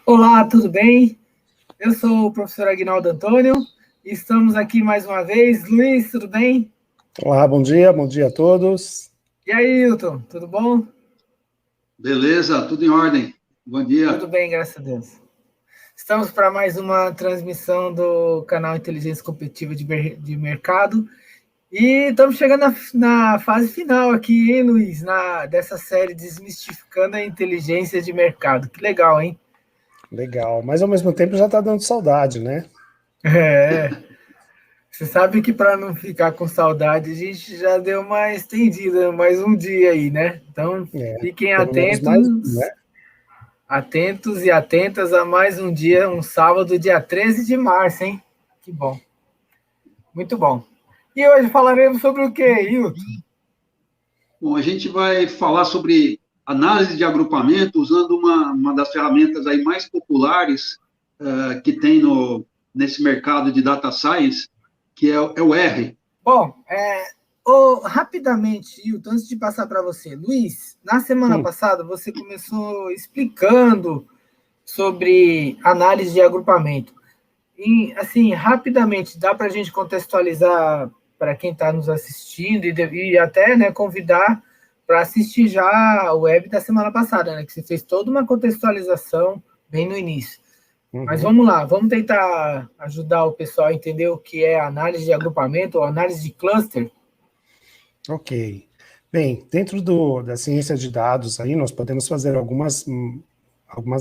Olá, tudo bem? Eu sou o professor Aguinaldo Antônio e estamos aqui mais uma vez. Luiz, tudo bem? Olá, bom dia a todos. E aí, Hilton, tudo bom? Beleza, tudo em ordem. Bom Tudo dia. bem, graças a Deus. Estamos para mais uma transmissão do canal Inteligência Competitiva de Mercado e estamos chegando na fase final aqui, hein, Luiz, dessa série Desmistificando a Inteligência de Mercado. Que legal, hein? Legal, mas ao mesmo tempo já está dando saudade, né? É. Você sabe que para não ficar com saudade, a gente já deu uma estendida, mais um dia aí, né? Então, fiquem Pelo menos mais um, né? atentos e atentas a mais um dia, um sábado, dia 13 de março, hein? Que bom. Muito bom. E hoje falaremos sobre o quê, Hilton? Bom, a gente vai falar sobre análise de agrupamento usando uma das ferramentas aí mais populares que tem nesse mercado de data science, que é o R. Bom, rapidamente, Hilton, antes de passar para você, Luiz, na semana passada você começou explicando sobre análise de agrupamento. E, assim, rapidamente, dá para a gente contextualizar para quem está nos assistindo e até, né, convidar para assistir já o web da semana passada, né, que você fez toda uma contextualização bem no início. Mas vamos lá, vamos tentar ajudar o pessoal a entender o que é análise de agrupamento ou análise de cluster. Ok. Bem, dentro da ciência de dados, aí nós podemos fazer algumas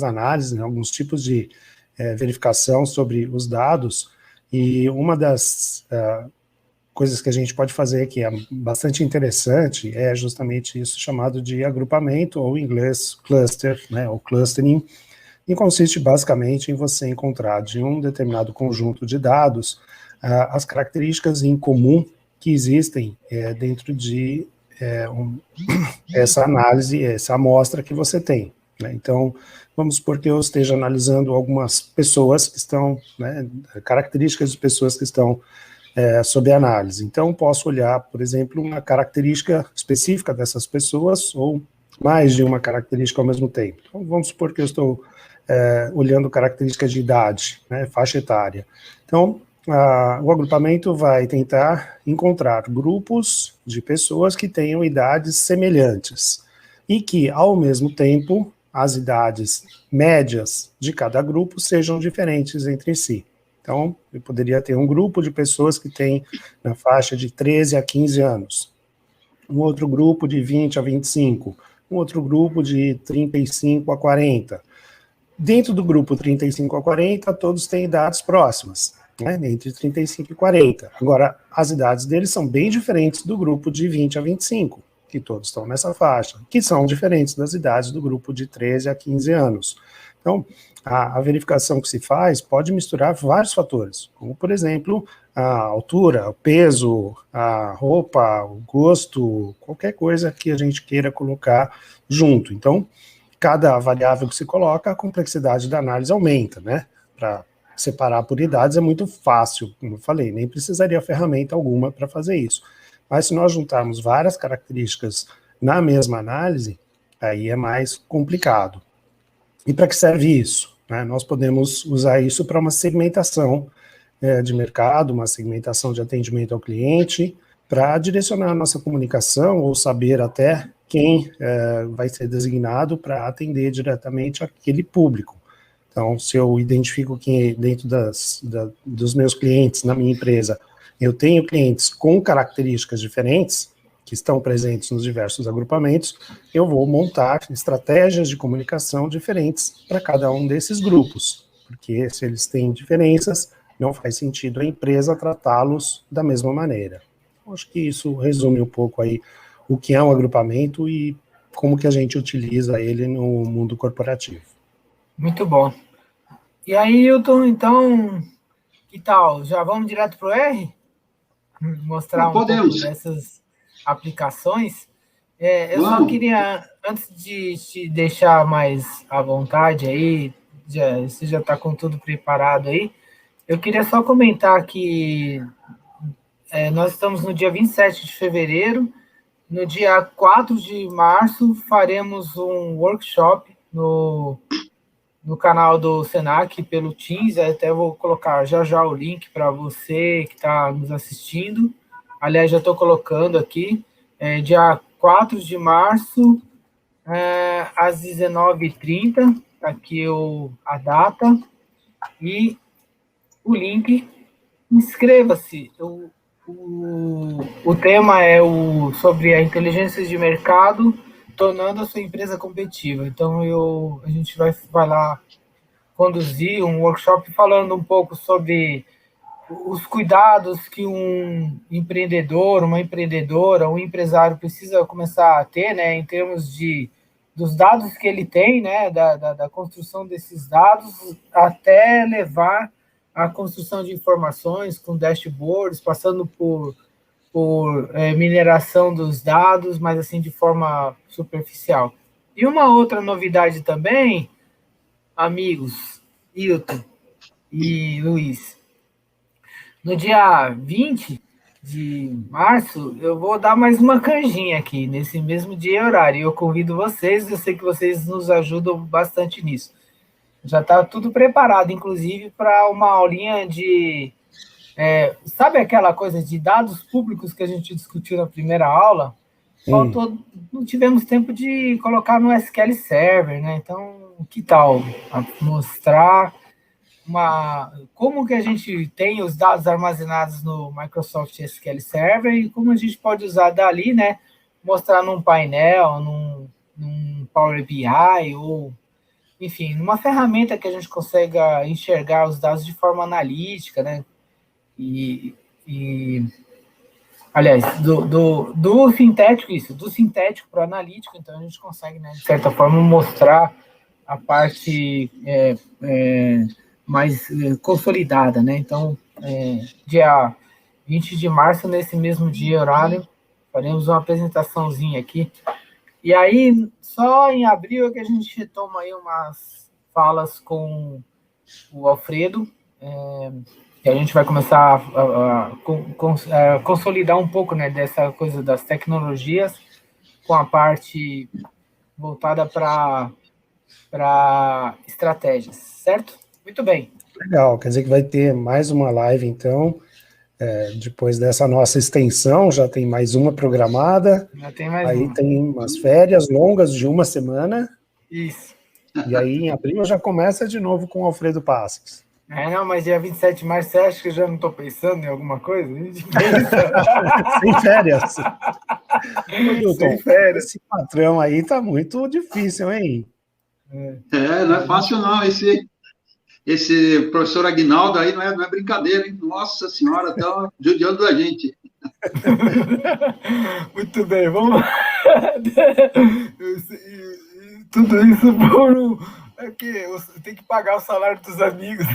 análises, né, alguns tipos de verificação sobre os dados, e uma das coisas que a gente pode fazer que é bastante interessante é justamente isso chamado de agrupamento, ou em inglês cluster, né, ou clustering, e consiste basicamente em você encontrar de um determinado conjunto de dados as características em comum que existem dentro de essa análise, essa amostra que você tem, né? Então, vamos supor que eu esteja analisando algumas pessoas que estão, né, características de pessoas que estão sob análise. Então, posso olhar, por exemplo, uma característica específica dessas pessoas, ou mais de uma característica ao mesmo tempo. Então, vamos supor que eu estou olhando características de idade, né, faixa etária. Então, o agrupamento vai tentar encontrar grupos de pessoas que tenham idades semelhantes e que, ao mesmo tempo, as idades médias de cada grupo sejam diferentes entre si. Então, eu poderia ter um grupo de pessoas que tem na faixa de 13 a 15 anos, um outro grupo de 20 a 25, um outro grupo de 35 a 40. Dentro do grupo 35 a 40, todos têm idades próximas, né, entre 35 e 40. Agora, as idades deles são bem diferentes do grupo de 20 a 25, que todos estão nessa faixa, que são diferentes das idades do grupo de 13 a 15 anos. Então, a verificação que se faz pode misturar vários fatores, como, por exemplo, a altura, o peso, a roupa, o gosto, qualquer coisa que a gente queira colocar junto. Então, cada variável que se coloca, a complexidade da análise aumenta, né? Para separar por idades é muito fácil, como eu falei, nem precisaria ferramenta alguma para fazer isso. Mas se nós juntarmos várias características na mesma análise, aí é mais complicado. E para que serve isso? Né? Nós podemos usar isso para uma segmentação de mercado, uma segmentação de atendimento ao cliente, para direcionar a nossa comunicação ou saber até quem vai ser designado para atender diretamente aquele público. Então, se eu identifico que dentro dos meus clientes na minha empresa, eu tenho clientes com características diferentes, que estão presentes nos diversos agrupamentos, eu vou montar estratégias de comunicação diferentes para cada um desses grupos, porque se eles têm diferenças, não faz sentido a empresa tratá-los da mesma maneira. Acho que isso resume um pouco aí o que é um agrupamento e como que a gente utiliza ele no mundo corporativo. Muito bom. E aí, Hilton, então, que tal? Já vamos direto para o R? Mostrar um pouco dessas aplicações. Eu só queria, antes de te deixar mais à vontade aí, você já está com tudo preparado aí, eu queria só comentar que nós estamos no dia 27 de fevereiro, no dia 4 de março faremos um workshop no no canal do Senac pelo Teams, até vou colocar já o link para você que está nos assistindo. Aliás, já estou colocando aqui, dia 4 de março, às 19h30, aqui a data, e o link. Inscreva-se. O tema é sobre a inteligência de mercado, tornando a sua empresa competitiva. Então, a gente vai lá conduzir um workshop falando um pouco sobre os cuidados que um empreendedor, uma empreendedora, um empresário precisa começar a ter, né, em termos dos dados que ele tem, né, da construção desses dados, até levar a construção de informações com dashboards, passando por mineração dos dados, mas assim de forma superficial. E uma outra novidade também, amigos, Hilton e Luiz, no dia 20 de março, eu vou dar mais uma canjinha aqui, nesse mesmo dia e horário. Eu convido vocês, eu sei que vocês nos ajudam bastante nisso. Já está tudo preparado, inclusive, para uma aulinha de... sabe aquela coisa de dados públicos que a gente discutiu na primeira aula? Faltou, não tivemos tempo de colocar no SQL Server, né? Então, que tal mostrar como que a gente tem os dados armazenados no Microsoft SQL Server e como a gente pode usar dali, né? Mostrar num painel, num Power BI ou... enfim, numa ferramenta que a gente consiga enxergar os dados de forma analítica, né? Aliás, do sintético para o analítico, então a gente consegue, né, de certa forma, mostrar a parte mais consolidada, né? Então, dia 20 de março, nesse mesmo dia horário, faremos uma apresentaçãozinha aqui. E aí, só em abril é que a gente retoma aí umas falas com o Alfredo, e a gente vai começar a consolidar um pouco, né, dessa coisa das tecnologias, com a parte voltada para estratégias, certo? Muito bem. Legal, quer dizer que vai ter mais uma live, então, depois dessa nossa extensão, já tem mais uma programada. Já tem mais aí uma. Tem umas férias longas de uma semana. Isso. E aí, em abril, já começa de novo com o Alfredo Passos. Não, mas dia 27 de março, você acha que eu já não estou pensando em alguma coisa? Sem férias. Milton, sem férias. Esse patrão aí tá muito difícil, hein? Não é fácil não, esse professor Aguinaldo aí não é brincadeira, hein? Nossa senhora, tá judiando da gente. Muito bem, vamos lá. Tudo isso por que tem que pagar o salário dos amigos.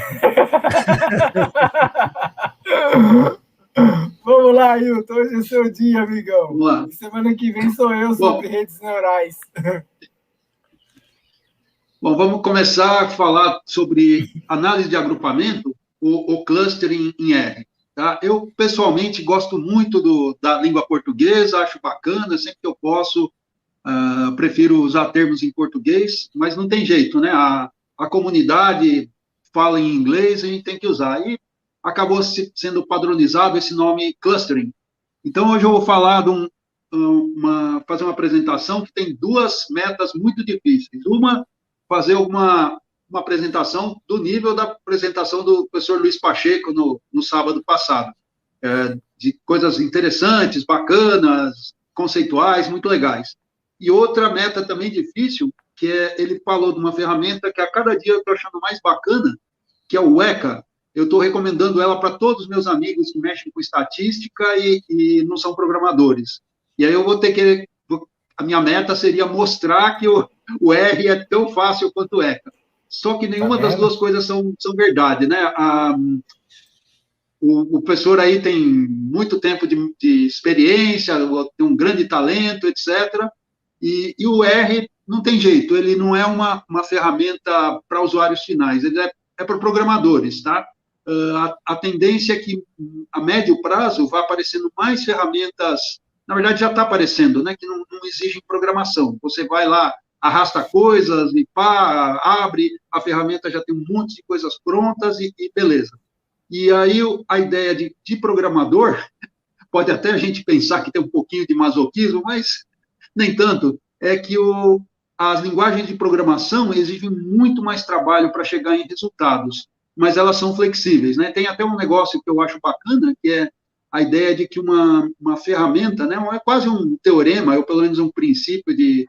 Vamos lá, Hilton, hoje é seu dia, amigão. Vamos lá. Semana que vem sou eu sobre redes neurais. Bom, vamos começar a falar sobre análise de agrupamento, o clustering em R. Tá? Eu, pessoalmente, gosto muito da língua portuguesa, acho bacana, sempre que eu posso, prefiro usar termos em português, mas não tem jeito, né? A comunidade fala em inglês, a gente tem que usar. E acabou sendo padronizado esse nome clustering. Então, hoje eu vou falar fazer uma apresentação que tem duas metas muito difíceis. Uma, fazer uma apresentação do nível da apresentação do professor Luiz Pacheco no sábado passado, de coisas interessantes, bacanas, conceituais, muito legais. E outra meta também difícil, que ele falou de uma ferramenta que a cada dia eu estou achando mais bacana, que é o Weka. Eu estou recomendando ela para todos os meus amigos que mexem com estatística e não são programadores. E aí eu vou ter que... A minha meta seria mostrar que o R é tão fácil quanto o Weka. Só que nenhuma das duas coisas são verdade, né? O professor aí tem muito tempo de experiência, tem um grande talento, etc. E o R não tem jeito, ele não é uma ferramenta para usuários finais, ele é para programadores, tá? A tendência é que, a médio prazo, vá aparecendo mais ferramentas, na verdade já está aparecendo, né? Que não exigem programação. Você vai lá arrasta coisas e pá, abre, a ferramenta já tem um monte de coisas prontas e beleza. E aí a ideia de programador, pode até a gente pensar que tem um pouquinho de masoquismo, mas nem tanto, é que as linguagens de programação exigem muito mais trabalho para chegar em resultados, mas elas são flexíveis, né? Tem até um negócio que eu acho bacana, que é a ideia de que uma ferramenta, né, é quase um teorema, ou pelo menos um princípio de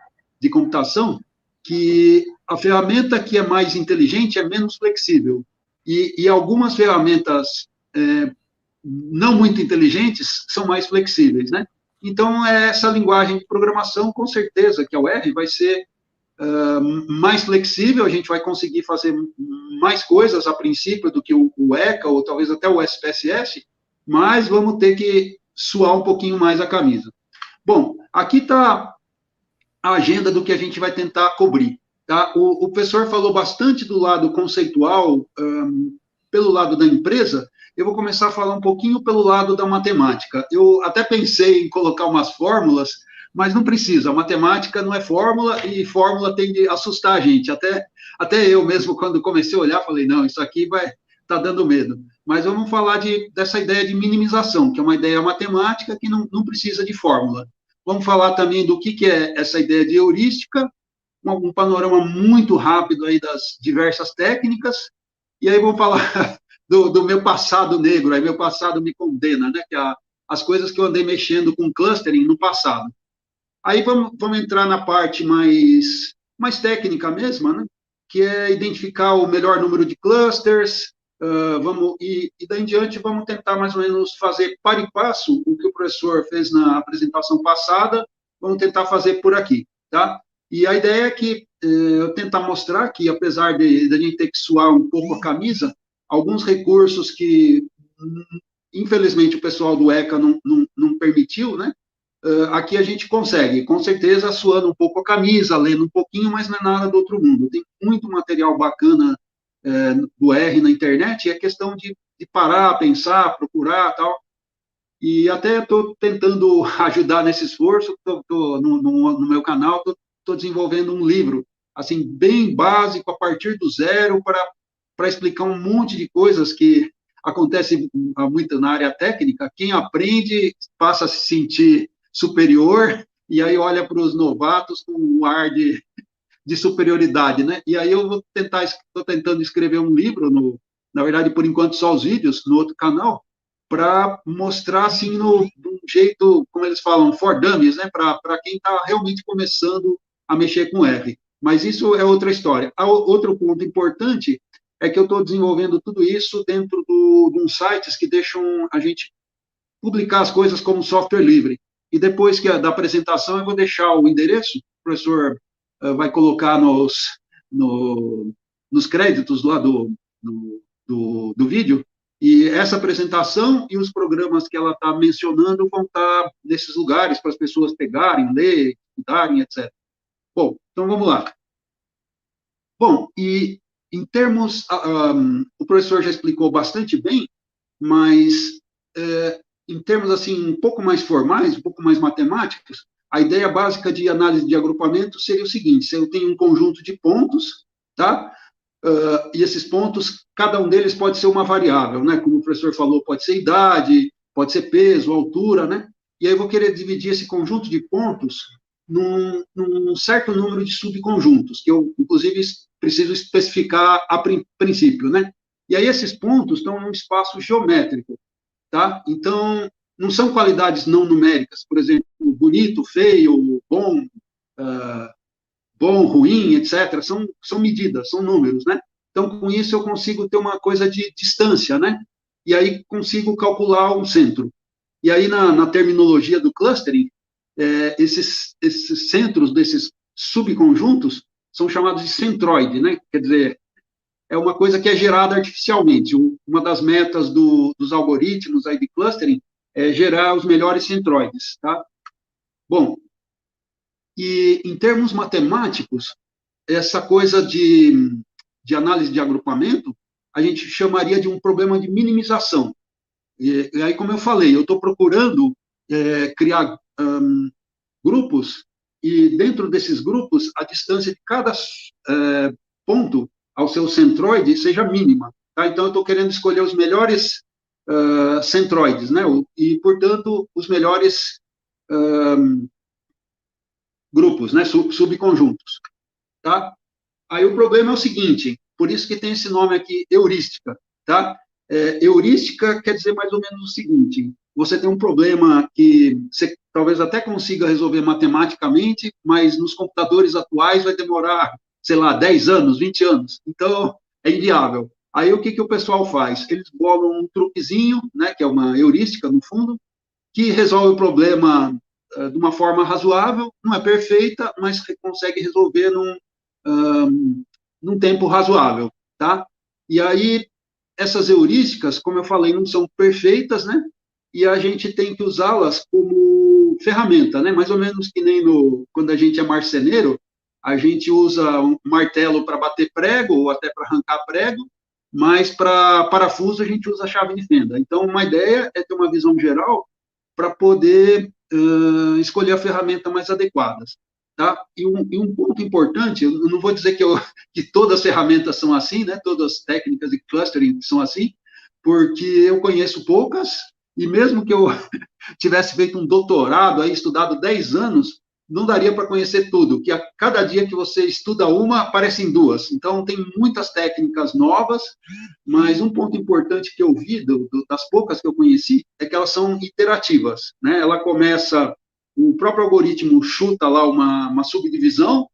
computação, que a ferramenta que é mais inteligente é menos flexível. E algumas ferramentas não muito inteligentes são mais flexíveis, né? Então, essa linguagem de programação, com certeza, que é o R, vai ser mais flexível, a gente vai conseguir fazer mais coisas a princípio do que o ECA, ou talvez até o SPSS, mas vamos ter que suar um pouquinho mais a camisa. Bom, aqui está a agenda do que a gente vai tentar cobrir. Tá? O professor falou bastante do lado conceitual, pelo lado da empresa. Eu vou começar a falar um pouquinho pelo lado da matemática. Eu até pensei em colocar umas fórmulas, mas não precisa. A matemática não é fórmula, e fórmula tem de assustar a gente. Até eu mesmo, quando comecei a olhar, falei, não, isso aqui vai tá dando medo. Mas vamos falar dessa ideia de minimização, que é uma ideia matemática que não precisa de fórmula. Vamos falar também do que é essa ideia de heurística, um panorama muito rápido aí das diversas técnicas, e aí vou falar do meu passado negro, aí meu passado me condena, né, que as coisas que eu andei mexendo com clustering no passado. Aí vamos entrar na parte mais técnica mesmo, né, que é identificar o melhor número de clusters, e daí em diante vamos tentar mais ou menos fazer para e passo o que o professor fez na apresentação passada, vamos tentar fazer por aqui, tá? E a ideia é que eu tentar mostrar que, apesar de a gente ter que suar um pouco a camisa, alguns recursos que, infelizmente, o pessoal do ECA não permitiu, né? Aqui a gente consegue, com certeza, suando um pouco a camisa, lendo um pouquinho, mas não é nada do outro mundo. Tem muito material bacana do R na internet, e é questão de parar, pensar, procurar, tal. E até estou tentando ajudar nesse esforço, no meu canal, estou desenvolvendo um livro, assim, bem básico, a partir do zero, para explicar um monte de coisas que acontecem muito na área técnica. Quem aprende passa a se sentir superior, e aí olha para os novatos com um ar de superioridade, né? E aí eu estou tentando escrever um livro, na verdade, por enquanto, só os vídeos, no outro canal, para mostrar, assim, de um jeito, como eles falam, for dummies, né? Para quem está realmente começando a mexer com R. Mas isso é outra história. Outro ponto importante é que eu estou desenvolvendo tudo isso dentro de uns sites que deixam a gente publicar as coisas como software livre. E depois da apresentação, eu vou deixar o endereço, o professor vai colocar nos créditos lá do vídeo, e essa apresentação e os programas que ela está mencionando vão estar nesses lugares para as pessoas pegarem, ler, estudarem, etc. Bom, então vamos lá. Bom, e em termos, o professor já explicou bastante bem, mas em termos assim um pouco mais formais, um pouco mais matemáticos, a ideia básica de análise de agrupamento seria o seguinte: se eu tenho um conjunto de pontos, tá? E esses pontos, cada um deles pode ser uma variável, né? Como o professor falou, pode ser idade, pode ser peso, altura, né? E aí eu vou querer dividir esse conjunto de pontos num certo número de subconjuntos, que eu, inclusive, preciso especificar a princípio, né? E aí esses pontos estão num espaço geométrico, tá? Então, não são qualidades não numéricas, por exemplo, bonito, feio, bom, ruim, etc. São medidas, são números, né? Então, com isso, eu consigo ter uma coisa de distância, né? E aí consigo calcular um centro. E aí, na terminologia do clustering, esses centros desses subconjuntos são chamados de centroide, né? Quer dizer, é uma coisa que é gerada artificialmente. Uma das metas dos algoritmos aí de clustering é gerar os melhores centroides, tá? Bom, e em termos matemáticos, essa coisa de análise de agrupamento, a gente chamaria de um problema de minimização. E aí, como eu falei, eu estou procurando criar grupos e dentro desses grupos, a distância de cada ponto ao seu centroide seja mínima. Tá? Então, eu estou querendo escolher os melhores centroides, né? E, portanto, os melhores grupos, né? Subconjuntos. Tá? Aí o problema é o seguinte, por isso que tem esse nome aqui, heurística. Tá? Heurística quer dizer mais ou menos o seguinte, você tem um problema que você talvez até consiga resolver matematicamente, mas nos computadores atuais vai demorar, sei lá, 10 anos, 20 anos. Então, é inviável. Aí, o que o pessoal faz? Eles bolam um truquezinho, né, que é uma heurística, no fundo, que resolve o problema de uma forma razoável, não é perfeita, mas consegue resolver num tempo razoável, tá? E aí, essas heurísticas, como eu falei, não são perfeitas, né? E a gente tem que usá-las como ferramenta, né? Mais ou menos que nem quando a gente é marceneiro, a gente usa um martelo para bater prego ou até para arrancar prego, mas para parafuso a gente usa a chave de fenda. Então, uma ideia é ter uma visão geral para poder escolher a ferramenta mais adequada. Tá? E um ponto importante, eu não vou dizer que todas as ferramentas são assim, né? Todas as técnicas de clustering são assim, porque eu conheço poucas, e mesmo que eu tivesse feito um doutorado, aí, estudado 10 anos, não daria para conhecer tudo, que a cada dia que você estuda uma, aparecem duas. Então, tem muitas técnicas novas, mas um ponto importante que eu vi, das poucas que eu conheci, é que elas são iterativas, né? Ela começa, o próprio algoritmo chuta lá uma subdivisão,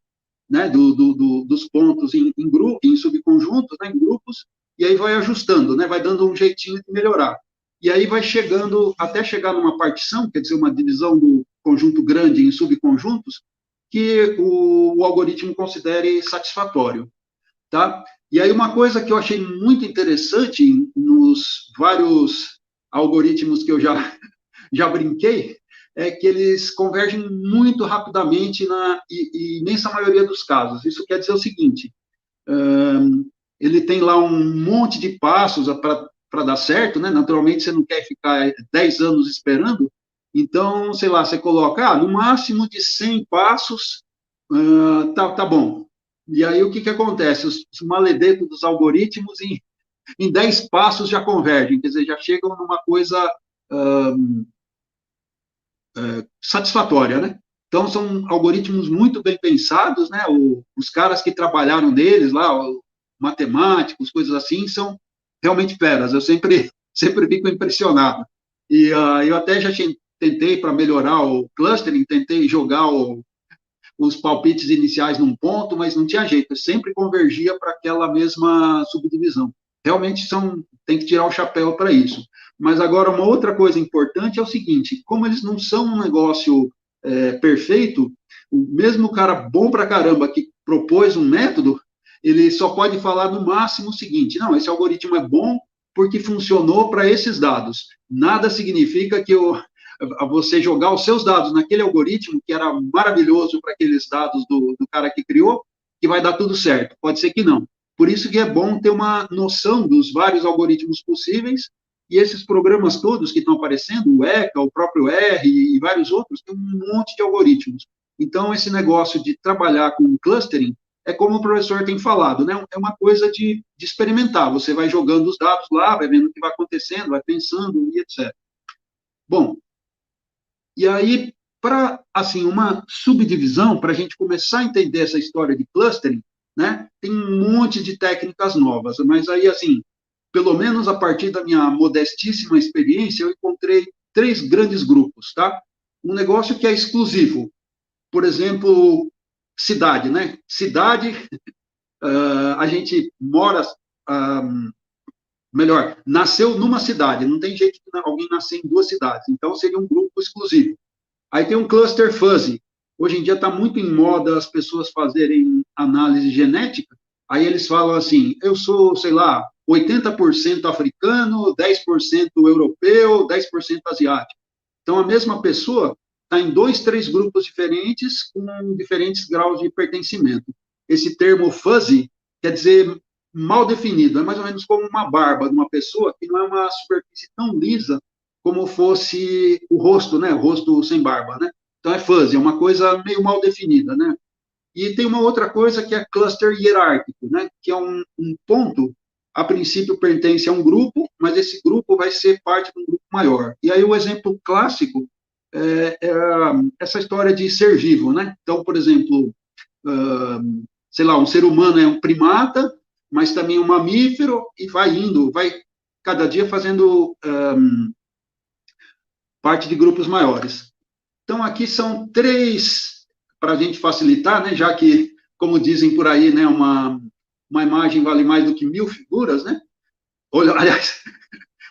né, dos pontos em subconjuntos, né, em grupos, e aí vai ajustando, né, vai dando um jeitinho de melhorar. E aí vai chegando, até chegar numa partição, quer dizer, uma divisão do conjunto grande em subconjuntos, que o algoritmo considere satisfatório, tá? E aí uma coisa que eu achei muito interessante nos vários algoritmos que eu já brinquei, é que eles convergem muito rapidamente e imensa maioria dos casos. Isso quer dizer o seguinte, ele tem lá um monte de passos para dar certo, né? Naturalmente, você não quer ficar 10 anos esperando, então, sei lá, você coloca, no máximo de 100 passos, tá bom. E aí, o que acontece? Os maledetos dos algoritmos, em 10 passos, já convergem, quer dizer, já chegam numa coisa satisfatória, né? Então, são algoritmos muito bem pensados, né? Os caras que trabalharam neles lá, matemáticos, coisas assim, são realmente feras. Eu sempre fico impressionado. E eu até já tentei, para melhorar o clustering, tentei jogar os palpites iniciais num ponto, mas não tinha jeito, eu sempre convergia para aquela mesma subdivisão. Realmente tem que tirar o chapéu para isso. Mas agora, uma outra coisa importante é o seguinte, como eles não são um negócio perfeito, mesmo o cara bom para caramba que propôs um método, ele só pode falar no máximo o seguinte, não, esse algoritmo é bom porque funcionou para esses dados. Nada significa que você jogar os seus dados naquele algoritmo, que era maravilhoso para aqueles dados do cara que criou, que vai dar tudo certo. Pode ser que não. Por isso que é bom ter uma noção dos vários algoritmos possíveis, e esses programas todos que estão aparecendo, o ECA, o próprio R e vários outros, tem um monte de algoritmos. Então, esse negócio de trabalhar com clustering é como o professor tem falado, né? É uma coisa de experimentar. Você vai jogando os dados lá, vai vendo o que vai acontecendo, vai pensando e etc. Bom, e aí, para, assim, uma subdivisão, para a gente começar a entender essa história de clustering, né? Tem um monte de técnicas novas, mas aí, assim, pelo menos a partir da minha modestíssima experiência, eu encontrei 3 grandes grupos, tá? Um negócio que é exclusivo, por exemplo, cidade, né? Cidade, a gente mora, melhor, nasceu numa cidade, não tem jeito de alguém nascer em 2 cidades, então seria um grupo exclusivo. Aí tem um cluster fuzzy, hoje em dia está muito em moda as pessoas fazerem análise genética, aí eles falam assim, eu sou, sei lá, 80% africano, 10% europeu, 10% asiático. Então, a mesma pessoa está em 2, 3 grupos diferentes, com diferentes graus de pertencimento. Esse termo fuzzy quer dizer mal definido, é mais ou menos como uma barba de uma pessoa, que não é uma superfície tão lisa como fosse o rosto, né? O rosto sem barba, né? Então, é fuzzy, é uma coisa meio mal definida, né? E tem uma outra coisa que é cluster hierárquico, né? Que é um ponto, a princípio pertence a um grupo, mas esse grupo vai ser parte de um grupo maior. E aí o exemplo clássico é essa história de ser vivo, né? Então, por exemplo, sei lá, um ser humano é um primata, mas também um mamífero, e vai indo, vai cada dia fazendo parte de grupos maiores. Então, aqui são 3, para a gente facilitar, né, já que, como dizem por aí, né, uma imagem vale mais do que 1000 figuras, né? Olha, aliás,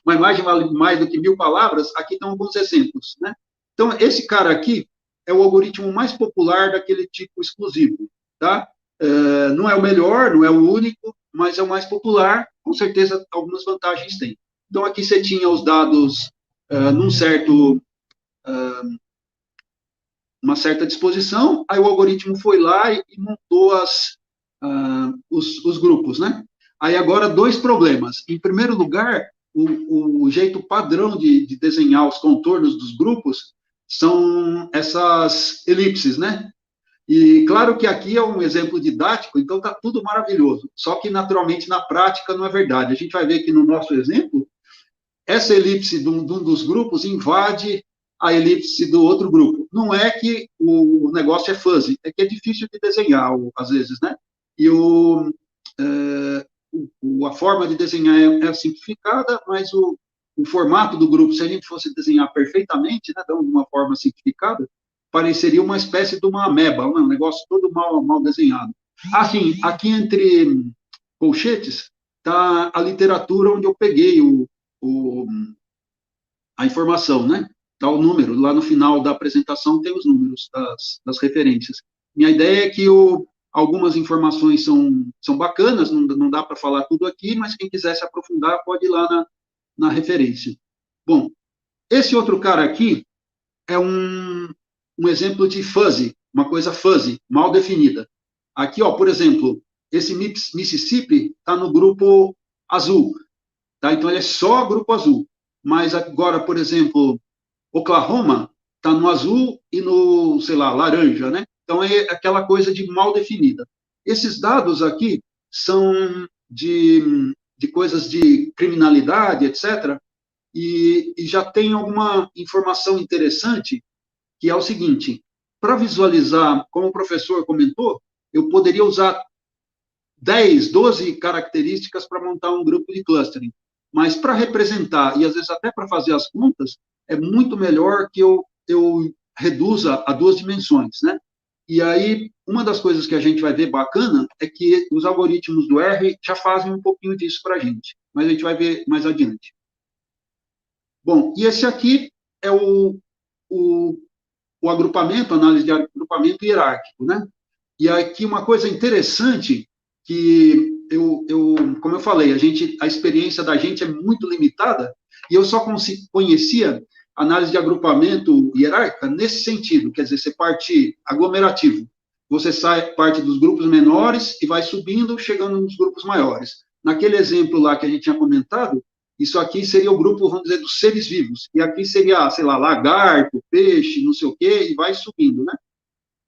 uma imagem vale mais do que 1000 palavras, aqui estão alguns exemplos, né? Então, esse cara aqui é o algoritmo mais popular daquele tipo exclusivo, tá? Não é o melhor, não é o único, mas é o mais popular, com certeza algumas vantagens tem. Então, aqui você tinha os dados uma certa disposição, aí o algoritmo foi lá e montou os grupos, né? Aí agora 2 problemas. Em primeiro lugar, o jeito padrão de desenhar os contornos dos grupos são essas elipses, né? E claro que aqui é um exemplo didático, então está tudo maravilhoso. Só que, naturalmente, na prática não é verdade. A gente vai ver que no nosso exemplo, essa elipse de um dos grupos invade a elipse do outro grupo. Não é que o negócio é fuzzy, é que é difícil de desenhar, às vezes, né? E a forma de desenhar é simplificada, mas o formato do grupo, se a gente fosse desenhar perfeitamente, né, de uma forma simplificada, pareceria uma espécie de uma ameba, um negócio todo mal desenhado. Assim, aqui entre colchetes está a literatura onde eu peguei a informação, né? Está o número, lá no final da apresentação tem os números das referências. Minha ideia é que algumas informações são bacanas, não dá para falar tudo aqui, mas quem quiser se aprofundar pode ir lá na referência. Bom, esse outro cara aqui é um exemplo de fuzzy, uma coisa fuzzy, mal definida. Aqui, ó, por exemplo, esse Mississippi está no grupo azul, tá? Então ele é só grupo azul. Mas agora, por exemplo, Oklahoma está no azul e no, sei lá, laranja, né? Então é aquela coisa de mal definida. Esses dados aqui são de coisas de criminalidade, etc., e já tem alguma informação interessante, que é o seguinte: para visualizar, como o professor comentou, eu poderia usar 10, 12 características para montar um grupo de clustering. Mas para representar, e às vezes até para fazer as contas, é muito melhor que eu reduza a 2 dimensões, né? E aí, uma das coisas que a gente vai ver bacana é que os algoritmos do R já fazem um pouquinho disso para a gente, mas a gente vai ver mais adiante. Bom, e esse aqui é o agrupamento, análise de agrupamento hierárquico, né? E aqui uma coisa interessante que como eu falei, a experiência da gente é muito limitada, e eu só conhecia análise de agrupamento hierárquica nesse sentido, quer dizer, você parte aglomerativo, você parte dos grupos menores e vai subindo, chegando nos grupos maiores. Naquele exemplo lá que a gente tinha comentado, isso aqui seria o grupo, vamos dizer, dos seres vivos, e aqui seria, sei lá, lagarto, peixe, não sei o quê, e vai subindo, né?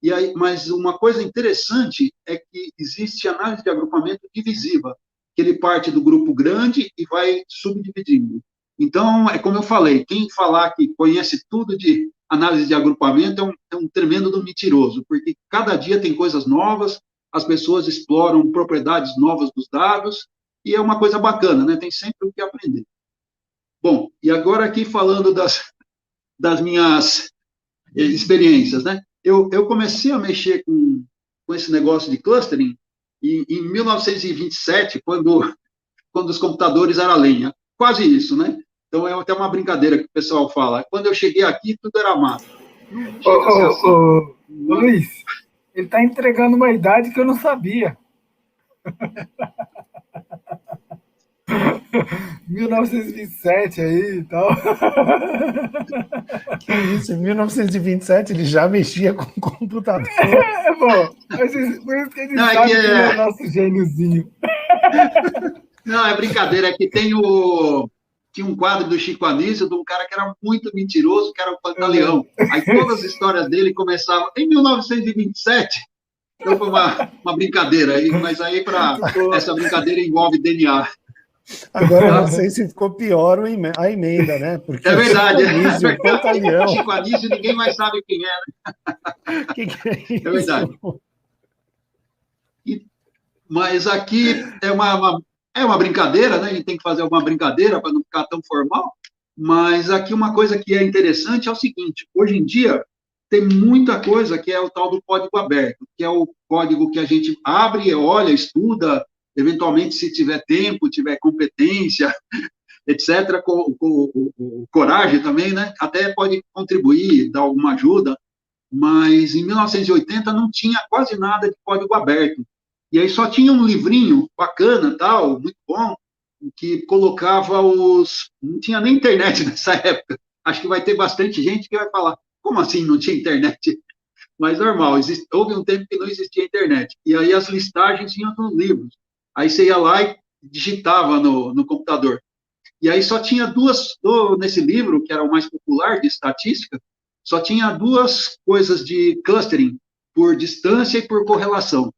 E aí, mas uma coisa interessante é que existe análise de agrupamento divisiva, que ele parte do grupo grande e vai subdividindo. Então, é como eu falei, quem falar que conhece tudo de análise de agrupamento é um tremendo do mentiroso, porque cada dia tem coisas novas, as pessoas exploram propriedades novas dos dados, e é uma coisa bacana, né? Tem sempre o que aprender. Bom, e agora aqui falando das minhas experiências, né? Eu comecei a mexer com esse negócio de clustering em 1927, quando os computadores eram lenha. Quase isso, né? Então, é até uma brincadeira que o pessoal fala. Quando eu cheguei aqui, tudo era mato. Luiz, ele está entregando uma idade que eu não sabia. 1927 aí e tal. Que isso, em 1927 ele já mexia com o computador. Bom, por isso que ele sabe que ele é o nosso gêniozinho. Não, é brincadeira, é que tinha um quadro do Chico Anísio, de um cara que era muito mentiroso, que era o Pantaleão. Aí todas as histórias dele começavam em 1927. Então foi uma brincadeira, mas aí essa brincadeira envolve DNA. Agora eu não sei se ficou pior a emenda, né? Porque é verdade. O Pantaleão. Chico Anísio, ninguém mais sabe quem é. Né? Que é isso? É verdade. Mas aqui é uma brincadeira, né? A gente tem que fazer uma brincadeira para não ficar tão formal. Mas aqui uma coisa que é interessante é o seguinte: hoje em dia tem muita coisa que é o tal do código aberto, que é o código que a gente abre, olha, estuda, eventualmente, se tiver tempo, tiver competência, etc., com coragem também, né? Até pode contribuir, dar alguma ajuda. Mas em 1980 não tinha quase nada de código aberto. E aí só tinha um livrinho bacana, tal, muito bom, que colocava os... Não tinha nem internet nessa época. Acho que vai ter bastante gente que vai falar, como assim não tinha internet? Mas normal, houve um tempo que não existia internet. E aí as listagens vinham nos livros. Aí você ia lá e digitava no computador. E aí só tinha nesse livro, que era o mais popular de estatística, só tinha duas coisas de clustering, por distância e por correlação.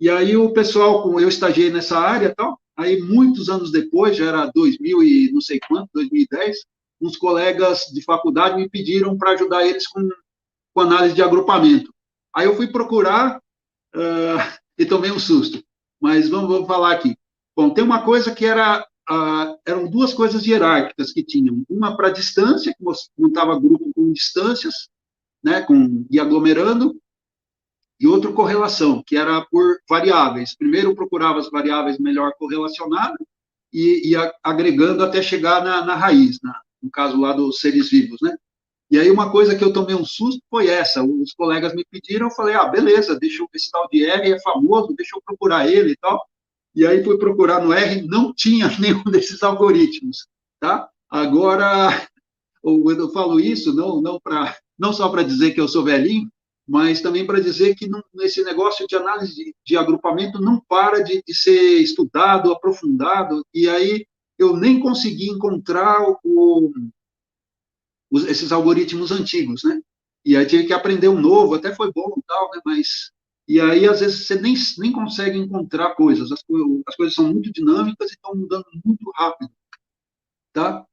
E aí o pessoal, eu estagiei nessa área e tal, aí muitos anos depois, já era 2000 e não sei quanto, 2010, uns colegas de faculdade me pediram para ajudar eles com análise de agrupamento. Aí eu fui procurar e tomei um susto. Mas vamos falar aqui. Bom, tem uma coisa que eram duas coisas hierárquicas que tinham. Uma para distância, que você montava grupo com distâncias, né, e aglomerando, e outra correlação, que era por variáveis. Primeiro eu procurava as variáveis melhor correlacionadas e ia agregando até chegar na raiz, no caso lá dos seres vivos, né? E aí uma coisa que eu tomei um susto foi essa, os colegas me pediram, eu falei, beleza, deixa eu ver esse tal de R, é famoso, deixa eu procurar ele e tal. E aí fui procurar no R, não tinha nenhum desses algoritmos, tá? Agora, eu falo isso não só para dizer que eu sou velhinho, mas também para dizer que nesse negócio de análise de agrupamento não para de ser estudado, aprofundado, e aí eu nem consegui encontrar esses algoritmos antigos, né? E aí tive que aprender um novo, até foi bom e tal, né? Mas... E aí, às vezes, você nem consegue encontrar coisas. As coisas são muito dinâmicas e estão mudando muito rápido, tá?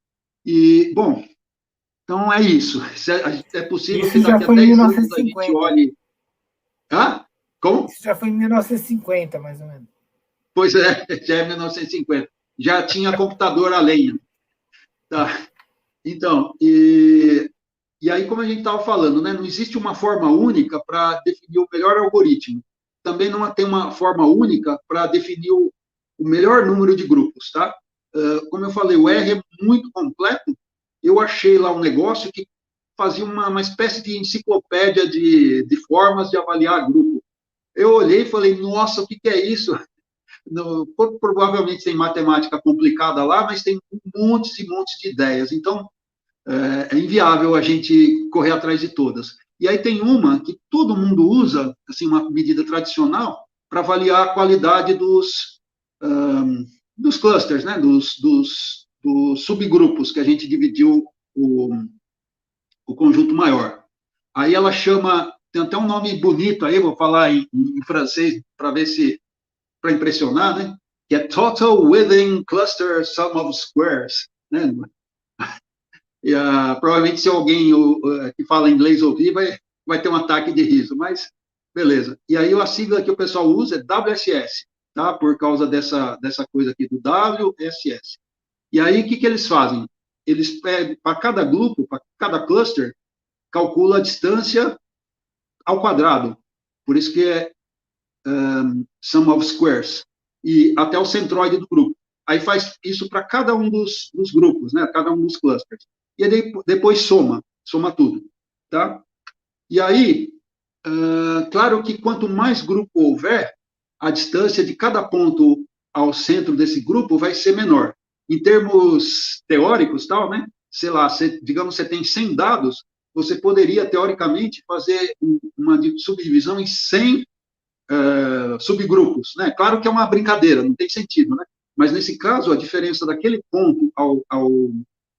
E, bom, então é isso. É possível Isso que já daqui a foi em 10 anos a gente 1950. olhe... Como? Isso já foi em 1950, mais ou menos. Pois é, já é 1950. Já tinha computador a lenha. Tá? Então, e aí, como a gente estava falando, né, não existe uma forma única para definir o melhor algoritmo. Também não tem uma forma única para definir o melhor número de grupos, tá? Como eu falei, o R é muito completo. Eu achei lá um negócio que fazia uma espécie de enciclopédia de formas de avaliar grupo. Eu olhei e falei, nossa, o que é isso? Provavelmente tem matemática complicada lá, mas tem montes e montes de ideias. Então, é inviável a gente correr atrás de todas. E aí tem uma que todo mundo usa, assim, uma medida tradicional, para avaliar a qualidade dos clusters, né? dos subgrupos que a gente dividiu o conjunto maior. Aí ela chama, tem até um nome bonito aí, vou falar em francês para ver se, para impressionar, né? Que é Total Within Cluster Sum of Squares, né? E, provavelmente, se alguém que fala inglês ouvir, vai ter um ataque de riso, mas beleza. E aí a sigla que o pessoal usa é WSS, tá? Por causa dessa coisa aqui do WSS. E aí, o que eles fazem? Eles pegam, para cada grupo, para cada cluster, calcula a distância ao quadrado. Por isso que é sum of squares. E até o centroide do grupo. Aí faz isso para cada um dos grupos, né? Cada um dos clusters. E aí depois soma tudo, tá? E aí, claro que quanto mais grupo houver, a distância de cada ponto ao centro desse grupo vai ser menor. Em termos teóricos, tal, né? Sei lá, digamos que você tem 100 dados, você poderia, teoricamente, fazer uma subdivisão em 100 subgrupos, né? Claro que é uma brincadeira, não tem sentido, né? Mas, nesse caso, a diferença daquele ponto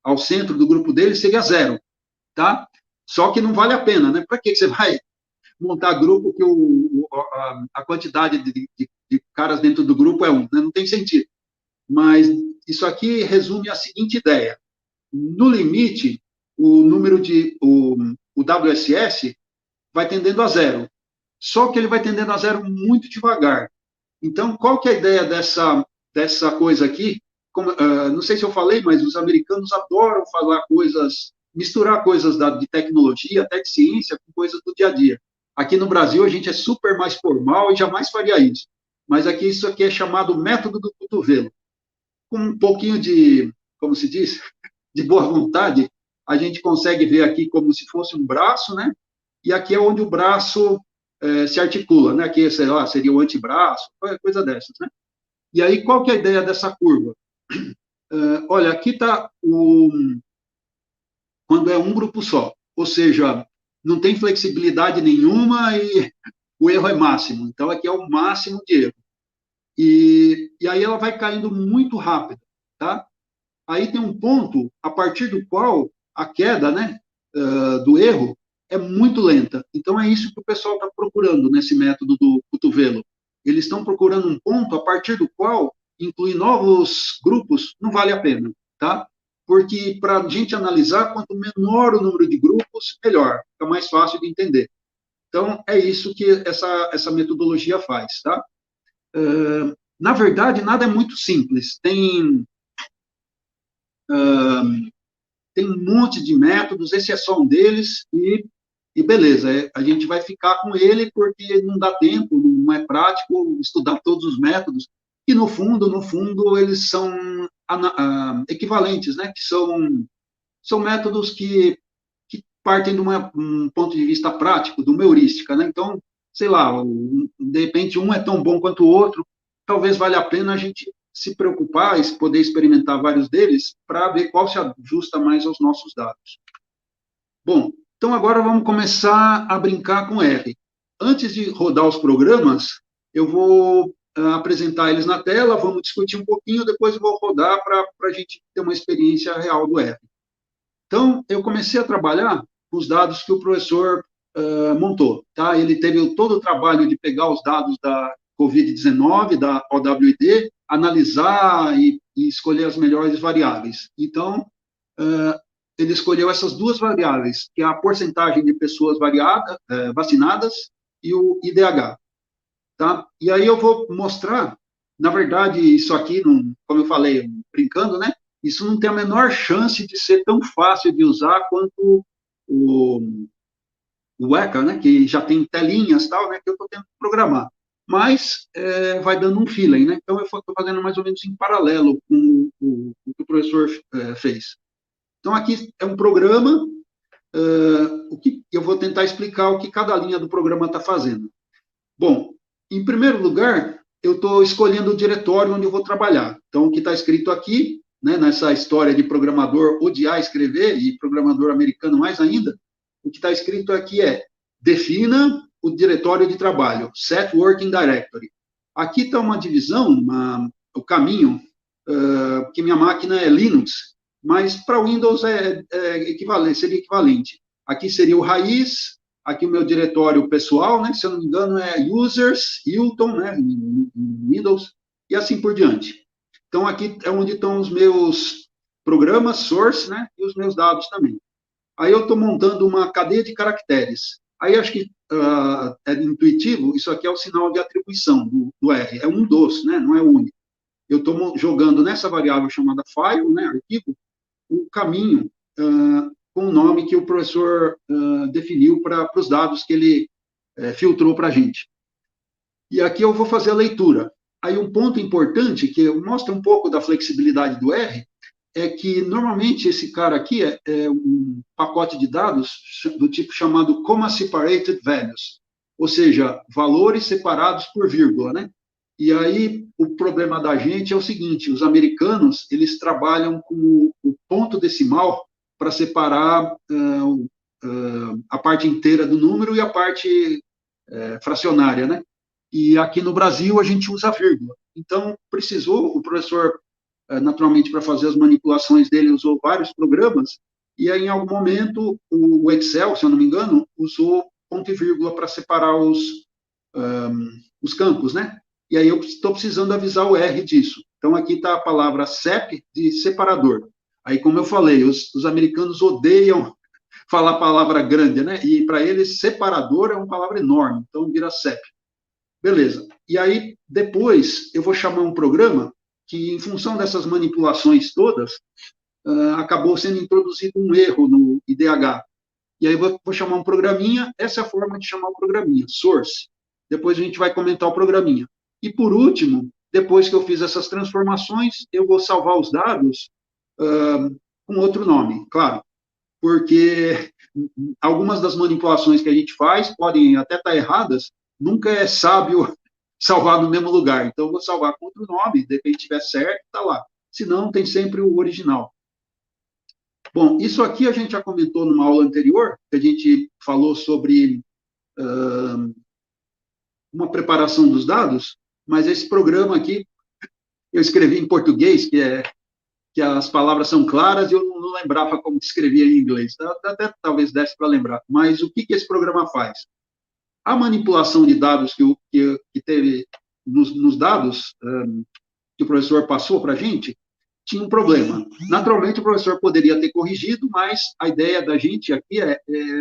ao centro do grupo dele, seria 0, tá? Só que não vale a pena, né? Para que você vai montar grupo que a quantidade de caras dentro do grupo é 1, né? Não tem sentido. Mas isso aqui resume a seguinte ideia. No limite, o número o WSS vai tendendo a 0. Só que ele vai tendendo a 0 muito devagar. Então, qual que é a ideia dessa coisa aqui? Não sei se eu falei, mas os americanos adoram falar misturar coisas de tecnologia, até de ciência, com coisas do dia a dia. Aqui no Brasil, a gente é super mais formal e jamais faria isso. Mas aqui, isso aqui é chamado método do cotovelo. Com um pouquinho de, como se diz, de boa vontade, a gente consegue ver aqui como se fosse um braço, né? E aqui é onde o braço se articula, né? Aqui, sei lá, seria o antebraço, coisa dessas, né? E aí, qual que é a ideia dessa curva? Olha, aqui está quando é um grupo só, ou seja, não tem flexibilidade nenhuma e o erro é máximo. Então, aqui é o máximo de erro. E aí ela vai caindo muito rápido, tá? Aí tem um ponto a partir do qual a queda, né, do erro é muito lenta. Então, é isso que o pessoal está procurando nesse método do cotovelo. Eles estão procurando um ponto a partir do qual incluir novos grupos não vale a pena, tá? Porque para a gente analisar, quanto menor o número de grupos, melhor, fica mais fácil de entender. Então, é isso que essa metodologia faz, tá? Na verdade, nada é muito simples. Tem um monte de métodos, esse é só um deles, e beleza, a gente vai ficar com ele porque não dá tempo, não é prático estudar todos os métodos, e no fundo, eles são equivalentes, né? Que são métodos que partem de um ponto de vista prático, de uma heurística, né? Então, sei lá, de repente um é tão bom quanto o outro, talvez valha a pena a gente se preocupar e poder experimentar vários deles para ver qual se ajusta mais aos nossos dados. Bom, então agora vamos começar a brincar com R. Antes de rodar os programas, eu vou apresentar eles na tela, vamos discutir um pouquinho, depois eu vou rodar para a gente ter uma experiência real do R. Então, eu comecei a trabalhar com os dados que o professor montou, tá? Ele teve todo o trabalho de pegar os dados da COVID-19, da OWD, analisar e escolher as melhores variáveis. Então, ele escolheu essas duas variáveis, que é a porcentagem de pessoas vacinadas e o IDH. Tá? E aí eu vou mostrar, na verdade, isso aqui, como eu falei, brincando, né? Isso não tem a menor chance de ser tão fácil de usar quanto o ECA, né? Que já tem telinhas, tal, né? Que eu estou tendo que programar. Mas vai dando um feeling, né? Então, eu estou fazendo mais ou menos em paralelo com o que o professor fez. Então, aqui é um programa, eu vou tentar explicar o que cada linha do programa está fazendo. Bom, em primeiro lugar, eu estou escolhendo o diretório onde eu vou trabalhar. Então, o que está escrito aqui, né, nessa história de programador odiar escrever, e programador americano mais ainda, o que está escrito aqui é: defina o diretório de trabalho, set working directory. Aqui está uma divisão, o caminho, que minha máquina é Linux, mas para Windows seria equivalente. Aqui seria o raiz, aqui o meu diretório pessoal, né, se eu não me engano é users, Hilton, né, em Windows, e assim por diante. Então, aqui é onde estão os meus programas, source, né, e os meus dados também. Aí eu estou montando uma cadeia de caracteres. Aí acho que é intuitivo, isso aqui é o sinal de atribuição do R, é um dos, né, não é o único. Eu estou jogando nessa variável chamada file, né, arquivo, o caminho com o nome que o professor definiu para os dados que ele filtrou para a gente. E aqui eu vou fazer a leitura. Aí um ponto importante, que mostra um pouco da flexibilidade do R, é que, normalmente, esse cara aqui é um pacote de dados do tipo chamado Comma Separated Values, ou seja, valores separados por vírgula, né? E aí, o problema da gente é o seguinte, os americanos, eles trabalham com o ponto decimal para separar a parte inteira do número e a parte fracionária, né? E aqui no Brasil, a gente usa vírgula. Então, o professor naturalmente, para fazer as manipulações dele, usou vários programas, e aí, em algum momento, o Excel, se eu não me engano, usou ponto e vírgula para separar os campos, né? E aí eu estou precisando avisar o R disso. Então, aqui está a palavra SEP de separador. Aí, como eu falei, os americanos odeiam falar palavra grande, né? E para eles, separador é uma palavra enorme, então vira SEP. Beleza. E aí, depois, eu vou chamar um programa que, em função dessas manipulações todas, acabou sendo introduzido um erro no IDH. E aí, eu vou chamar um programinha, essa é a forma de chamar o programinha, source. Depois a gente vai comentar o programinha. E, por último, depois que eu fiz essas transformações, eu vou salvar os dados com outro nome, claro, porque algumas das manipulações que a gente faz podem até estar erradas, nunca é sábio salvar no mesmo lugar. Então, eu vou salvar com outro nome, de repente tiver certo, está lá. Se não, tem sempre o original. Bom, isso aqui a gente já comentou numa aula anterior, que a gente falou sobre uma preparação dos dados, mas esse programa aqui, eu escrevi em português, que as palavras são claras, e eu não lembrava como escrevia em inglês. Até talvez desse para lembrar. Mas o que esse programa faz? A manipulação de dados que teve nos dados que o professor passou para a gente, tinha um problema. Naturalmente, o professor poderia ter corrigido, mas a ideia da gente aqui é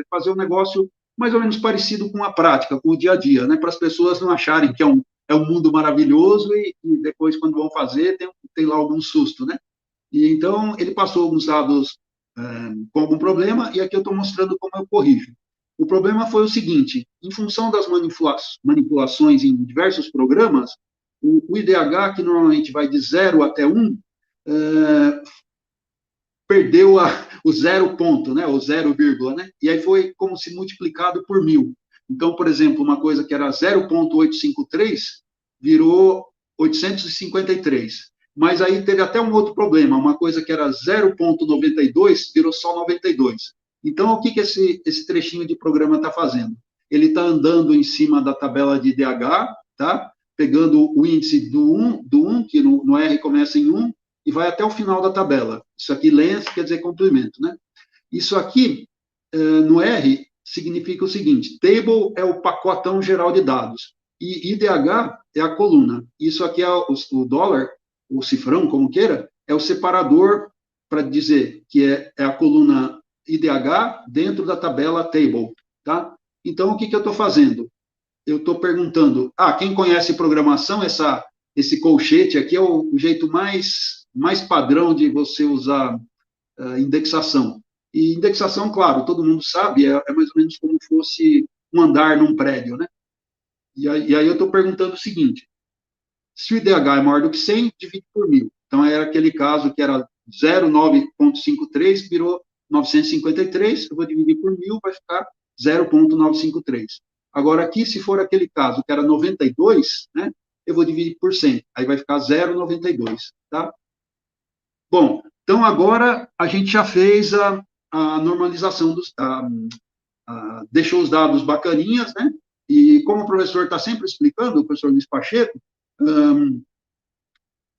fazer um negócio mais ou menos parecido com a prática, com o dia a dia, né? Para as pessoas não acharem que é um mundo maravilhoso e depois, quando vão fazer, tem lá algum susto, né? E então, ele passou alguns dados com algum problema, e aqui eu estou mostrando como eu corrijo. O problema foi o seguinte: em função das manipulações em diversos programas, o IDH, que normalmente vai de 0 até 1, perdeu o 0 ponto, né, o 0, né, e aí foi como se multiplicado por 1000. Então, por exemplo, uma coisa que era 0,853 virou 853. Mas aí teve até um outro problema, uma coisa que era 0,92 virou só 92. Então, o que esse trechinho de programa está fazendo? Ele está andando em cima da tabela de IDH, tá? Pegando o índice do 1, que no R começa em 1, e vai até o final da tabela. Isso aqui, length, quer dizer comprimento, né? Isso aqui, no R, significa o seguinte: table é o pacotão geral de dados, e IDH é a coluna. Isso aqui é o dólar, o cifrão, como queira, é o separador para dizer que é a coluna IDH dentro da tabela table, tá? Então, o que eu estou fazendo? Eu estou perguntando, quem conhece programação, esse colchete aqui é o jeito mais padrão de você usar indexação. E indexação, claro, todo mundo sabe, é mais ou menos como fosse um andar num prédio, né? E aí eu estou perguntando o seguinte: se o IDH é maior do que 100, divide por 1000. Então, era aquele caso que era 0,953, virou 953, eu vou dividir por 1000, vai ficar 0,953. Agora, aqui, se for aquele caso que era 92, né, eu vou dividir por 100, aí vai ficar 0,92, tá? Bom, então agora a gente já fez a normalização deixou os dados bacaninhas, né? E como o professor está sempre explicando, o professor Luiz Pacheco,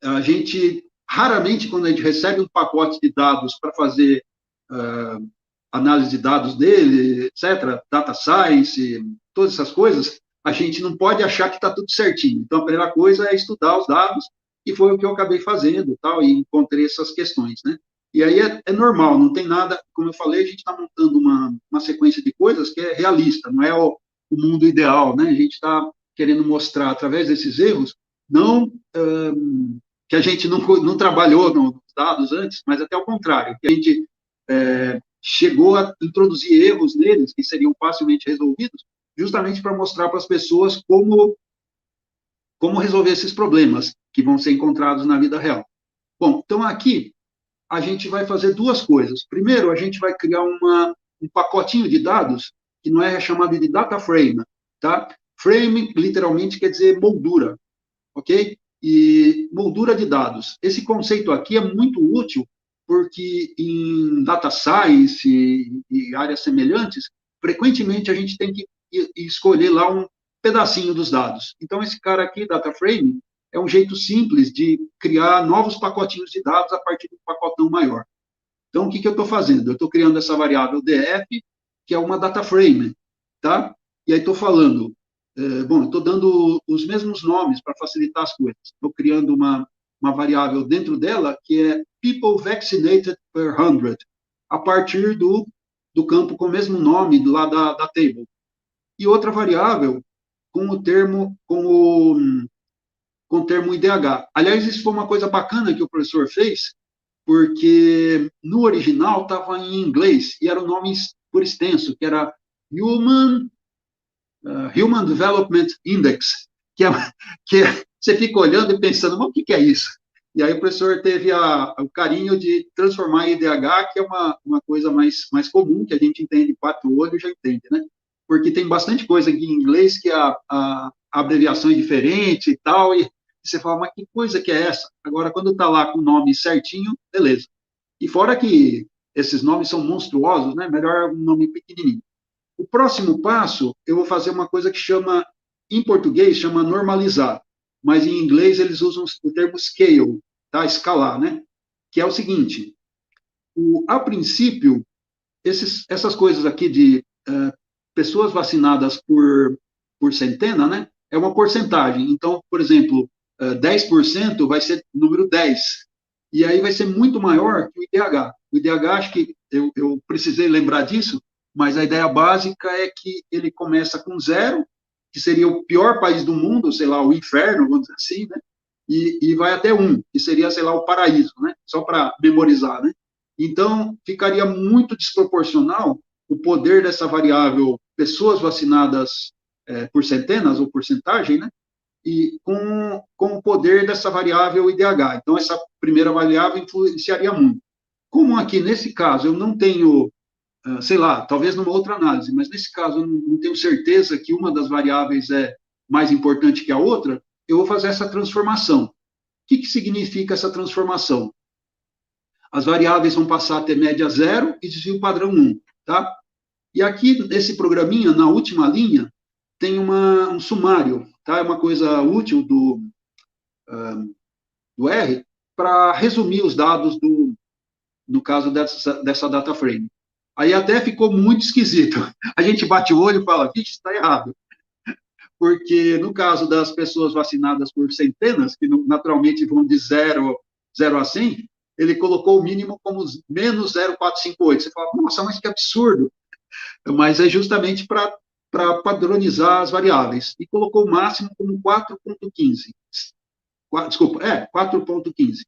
a gente, raramente, quando a gente recebe um pacote de dados para fazer análise de dados dele, etc., data science, todas essas coisas, a gente não pode achar que está tudo certinho. Então, a primeira coisa é estudar os dados, e foi o que eu acabei fazendo, tal, e encontrei essas questões, né? E aí é normal, não tem nada, como eu falei, a gente está montando uma sequência de coisas que é realista, não é o mundo ideal, né? A gente está querendo mostrar, através desses erros, não que a gente não trabalhou nos dados antes, mas até ao contrário, que a gente chegou a introduzir erros neles que seriam facilmente resolvidos, justamente para mostrar para as pessoas como resolver esses problemas que vão ser encontrados na vida real. Bom, então aqui a gente vai fazer duas coisas. Primeiro, a gente vai criar um pacotinho de dados que não é chamado de data frame, tá? Frame, literalmente, quer dizer moldura, ok? E moldura de dados. Esse conceito aqui é muito útil porque em data science e áreas semelhantes, frequentemente a gente tem que escolher lá um pedacinho dos dados. Então, esse cara aqui, data frame, é um jeito simples de criar novos pacotinhos de dados a partir de um pacotão maior. Então, o que eu estou fazendo? Eu estou criando essa variável df, que é uma data frame, tá? E aí estou falando, bom, estou dando os mesmos nomes para facilitar as coisas. Estou criando uma variável dentro dela que é people vaccinated per 100, a partir do campo com o mesmo nome lá da table. E outra variável com o termo IDH. Aliás, isso foi uma coisa bacana que o professor fez, porque no original estava em inglês e era o nome por extenso, que era Human Development Index, que você fica olhando e pensando, mas o que é isso? E aí o professor teve o carinho de transformar em IDH, que é uma coisa mais comum, que a gente entende, 4 olhos já entende, né? Porque tem bastante coisa aqui em inglês que a abreviação é diferente e tal, e você fala, mas que coisa que é essa? Agora, quando está lá com o nome certinho, beleza. E fora que esses nomes são monstruosos, né? Melhor um nome pequenininho. O próximo passo, eu vou fazer uma coisa que chama, em português, chama normalizar, mas em inglês eles usam o termo scale, tá? Escalar, né? Que é o seguinte, a princípio, essas coisas aqui de pessoas vacinadas por centena, né? É uma porcentagem. Então, por exemplo, 10% vai ser número 10. E aí vai ser muito maior que o IDH. O IDH, acho que eu precisei lembrar disso, mas a ideia básica é que ele começa com 0, que seria o pior país do mundo, sei lá, o inferno, vamos dizer assim, né? E vai até 1, que seria, sei lá, o paraíso, né? Só para memorizar, né? Então, ficaria muito desproporcional o poder dessa variável pessoas vacinadas por centenas ou porcentagem, né? E com o poder dessa variável IDH. Então, essa primeira variável influenciaria muito. Como aqui, nesse caso, eu não tenho, sei lá, talvez numa outra análise, mas nesse caso eu não tenho certeza que uma das variáveis é mais importante que a outra, eu vou fazer essa transformação. O que significa essa transformação? As variáveis vão passar a ter média 0 e desvio padrão 1, tá? E aqui, nesse programinha, na última linha, tem um sumário, tá? É uma coisa útil do R para resumir os dados no caso dessa data frame. Aí até ficou muito esquisito. A gente bate o olho e fala, vixe, está errado. Porque no caso das pessoas vacinadas por centenas, que naturalmente vão de 0 a 100, ele colocou o mínimo como menos 0,458. Você fala, nossa, mas que absurdo. Mas é justamente para padronizar as variáveis. E colocou o máximo como 4,15. Desculpa, 4,15,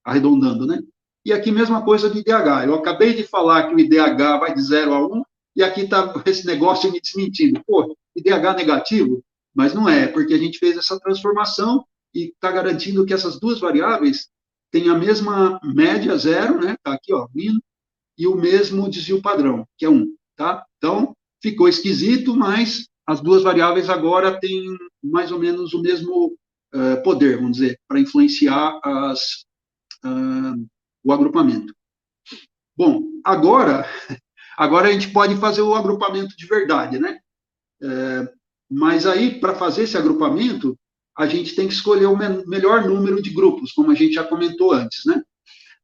arredondando, né? E aqui, mesma coisa do IDH. Eu acabei de falar que o IDH vai de 0 a 1, e aqui está esse negócio me desmentindo. Pô, IDH negativo? Mas não é, porque a gente fez essa transformação e está garantindo que essas duas variáveis têm a mesma média, 0, né? Está aqui, ó, min, e o mesmo desvio padrão, que é 1, tá? Então, ficou esquisito, mas as duas variáveis agora têm mais ou menos o mesmo poder, vamos dizer, para influenciar o agrupamento. Bom, agora a gente pode fazer o agrupamento de verdade, né? Mas aí, para fazer esse agrupamento, a gente tem que escolher o melhor número de grupos, como a gente já comentou antes, né?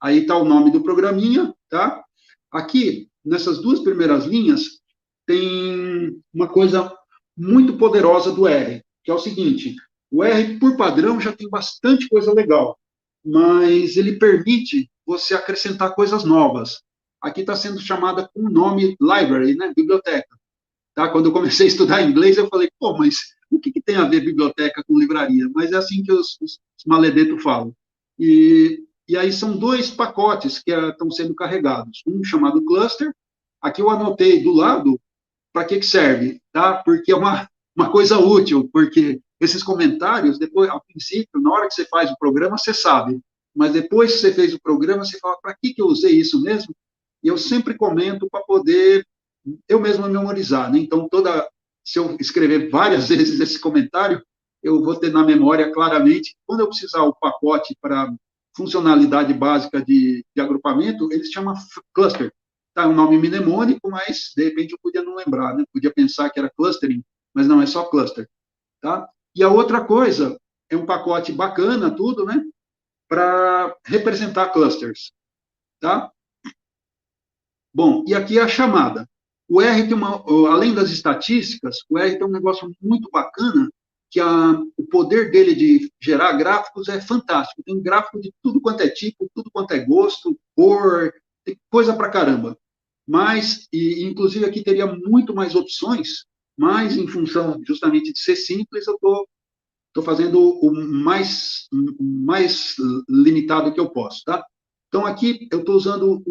Aí está o nome do programinha, tá? Aqui, nessas duas primeiras linhas, tem uma coisa muito poderosa do R, que é o seguinte, o R, por padrão, já tem bastante coisa legal, mas ele permite você acrescentar coisas novas. Aqui está sendo chamada com o nome library, né? Biblioteca. Tá? Quando eu comecei a estudar inglês, eu falei, pô, mas o que tem a ver biblioteca com livraria? Mas é assim que os maledetos falam. E aí são 2 pacotes que estão sendo carregados. Um chamado cluster, aqui eu anotei do lado para que serve, tá? Porque é uma coisa útil, porque esses comentários, depois, ao princípio, na hora que você faz o programa, você sabe, mas depois que você fez o programa, você fala, para que eu usei isso mesmo? E eu sempre comento para poder eu mesmo memorizar, né? Então, se eu escrever várias vezes esse comentário, eu vou ter na memória claramente, quando eu precisar o pacote para funcionalidade básica de agrupamento, ele se chama cluster. Tá, é um nome mnemônico, mas, de repente, eu podia não lembrar, né? Podia pensar que era clustering, mas não, é só cluster, tá? E a outra coisa é um pacote bacana, tudo, né? Para representar clusters, tá? Bom, e aqui é a chamada. O R tem além das estatísticas, o R tem um negócio muito bacana, que o poder dele de gerar gráficos é fantástico. Tem gráfico de tudo quanto é tipo, tudo quanto é gosto, cor, tem coisa pra caramba. Mas, inclusive aqui teria muito mais opções, mas em função justamente de ser simples, eu estou fazendo o mais limitado que eu posso, tá? Então, aqui eu estou usando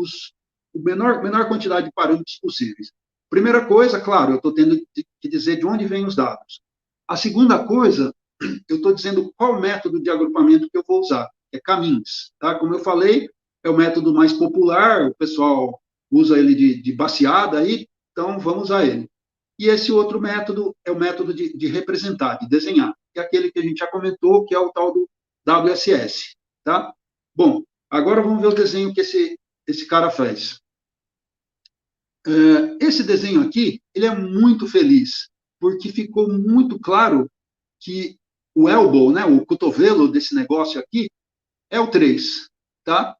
a menor quantidade de parâmetros possíveis. Primeira coisa, claro, eu estou tendo que dizer de onde vêm os dados. A segunda coisa, eu estou dizendo qual método de agrupamento que eu vou usar, é caminhos, tá? Como eu falei, é o método mais popular, o pessoal usa ele de baseada aí, então vamos usar ele. E esse outro método é o método de representar, de desenhar, que é aquele que a gente já comentou, que é o tal do WSS, tá? Bom, agora vamos ver o desenho que esse cara fez. Esse desenho aqui, ele é muito feliz, porque ficou muito claro que o elbow, né, o cotovelo desse negócio aqui, é o 3, tá?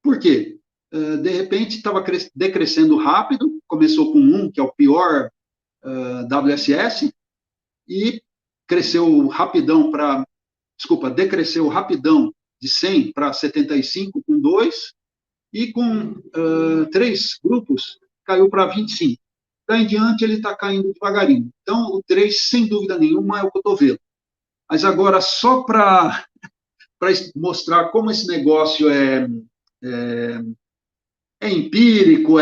Por quê? De repente, estava decrescendo rápido, começou com 1, que é o pior WSS, e decresceu rapidão de 100 para 75 com 2, e com 3 grupos, caiu para 25. Daí em diante, ele está caindo devagarinho. Então, o 3, sem dúvida nenhuma, é o cotovelo. Mas agora, só para mostrar como esse negócio é empírico,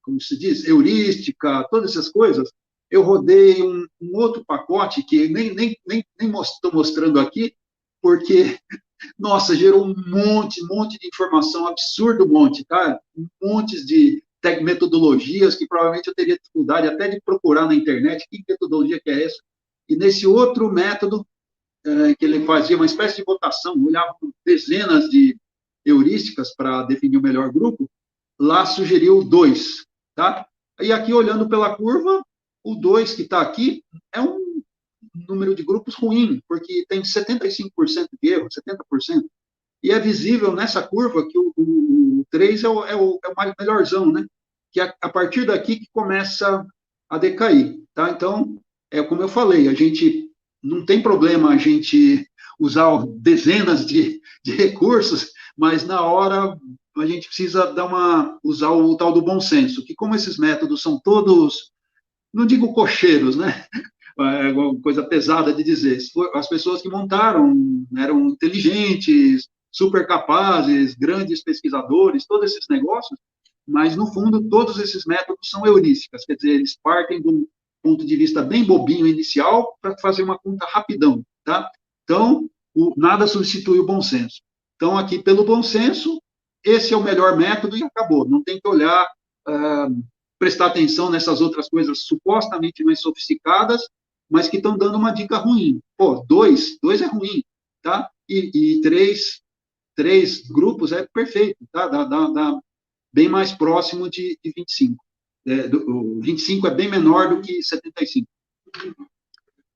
como se diz, heurística, todas essas coisas, eu rodei um outro pacote que nem estou mostrando aqui, porque, nossa, gerou um monte de informação, absurdo monte, tá? Montes de metodologias que provavelmente eu teria dificuldade até de procurar na internet, que metodologia que é essa? E nesse outro método, que ele fazia uma espécie de votação, olhava dezenas de heurísticas para definir o melhor grupo, lá sugeriu 2, tá? E aqui, olhando pela curva, o 2 que está aqui é um número de grupos ruim, porque tem 75% de erro, 70%. E é visível nessa curva que o 3 é o mais melhorzão, né? Que é a partir daqui que começa a decair, tá? Então, como eu falei, a gente não tem problema a gente usar dezenas de recursos, mas na hora a gente precisa usar o tal do bom senso, que como esses métodos são todos, não digo cocheiros, né? É uma coisa pesada de dizer. As pessoas que montaram eram inteligentes, super capazes, grandes pesquisadores, todos esses negócios, mas, no fundo, todos esses métodos são heurísticas, quer dizer, eles partem de um ponto de vista bem bobinho inicial para fazer uma conta rapidão, tá? Então, nada substitui o bom senso. Então, aqui, pelo bom senso, esse é o melhor método e acabou. Não tem que olhar, prestar atenção nessas outras coisas supostamente mais sofisticadas, mas que estão dando uma dica ruim. Pô, 2 é ruim, tá? E 3 grupos é perfeito, tá? Dá bem mais próximo de 25. O 25 é bem menor do que 75.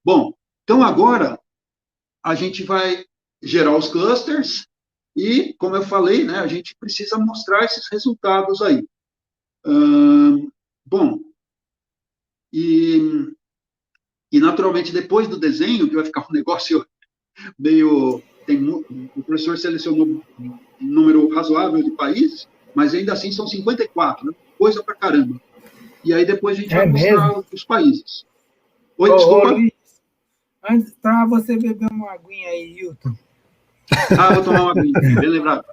Bom, então agora a gente vai gerar os clusters e, como eu falei, né, a gente precisa mostrar esses resultados aí. Bom, e naturalmente, depois do desenho, que vai ficar um negócio meio... o professor selecionou um número razoável de países, mas ainda assim são 54, né? Coisa pra caramba. E aí depois a gente vai mostrar os países. Oi, desculpa. Luiz, antes, para você beber uma aguinha aí, Hilton. Vou tomar uma aguinha, bem lembrado.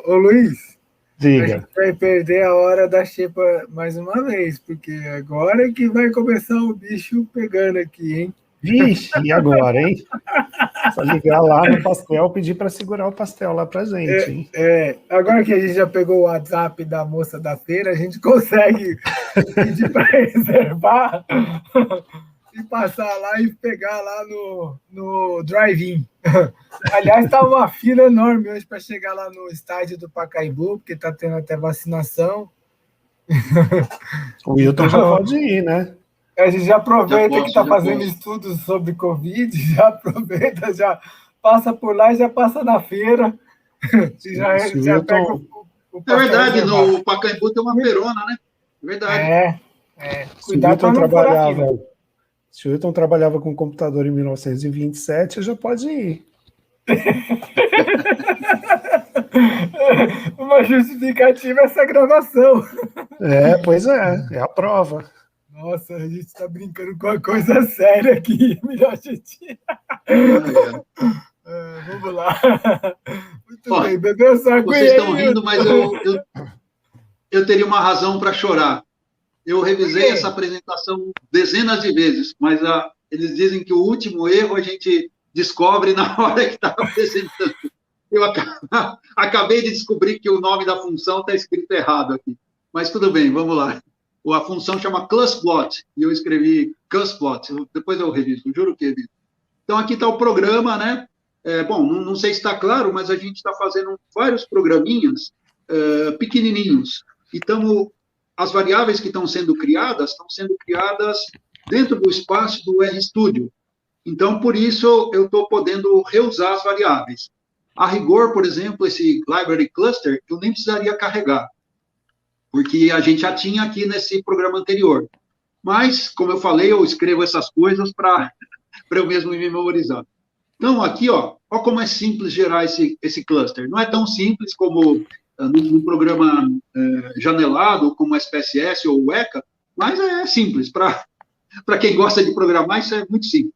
Luiz, diga. A gente vai perder a hora da xepa mais uma vez, porque agora é que vai começar o bicho pegando aqui, hein? Vixe, e agora, hein? Só ligar lá no pastel, pedir para segurar o pastel lá pra gente, hein? Agora que a gente já pegou o WhatsApp da moça da feira, a gente consegue pedir para reservar e passar lá e pegar lá no drive-in. Aliás, está uma fila enorme hoje para chegar lá no estádio do Pacaembu, porque está tendo até vacinação. O Hilton já pode ir, né? A gente já aproveita que está fazendo posso. estudos sobre Covid, já aproveita, já passa por lá e já passa na feira, e Se o já pega Wilton, o É pastel verdade, reservado. no Pacaembu tem uma perona, né? É verdade. se o Cuidado para Wilton não furar a fila. trabalhava, se o Wilton trabalhava com computador em 1927, já pode ir. Uma justificativa é essa gravação. Pois é a prova. Nossa, a gente está brincando com uma coisa séria aqui. Melhor a gente. Vamos lá. Muito bem, bebeu sua aguinha vocês estão aí, rindo, mas eu teria uma razão para chorar. Eu revisei essa apresentação dezenas de vezes, mas eles dizem que o último erro a gente descobre na hora que está apresentando. Eu acabei de descobrir que o nome da função está escrito errado aqui. Mas tudo bem, vamos lá. A função chama clusplot, e eu escrevi cusplot. Depois eu reviso, juro que reviso. Então, aqui está o programa, né? Bom, não sei se está claro, mas a gente está fazendo vários programinhas pequenininhos. Então, as variáveis que estão sendo criadas dentro do espaço do RStudio. Então, por isso, eu estou podendo reusar as variáveis. A rigor, por exemplo, esse library cluster, eu nem precisaria carregar, porque a gente já tinha aqui nesse programa anterior. Mas, como eu falei, eu escrevo essas coisas para eu mesmo me memorizar. Então, aqui, ó como é simples gerar esse cluster. Não é tão simples como no programa janelado, como o SPSS ou o ECA, mas é simples. Para quem gosta de programar, isso é muito simples.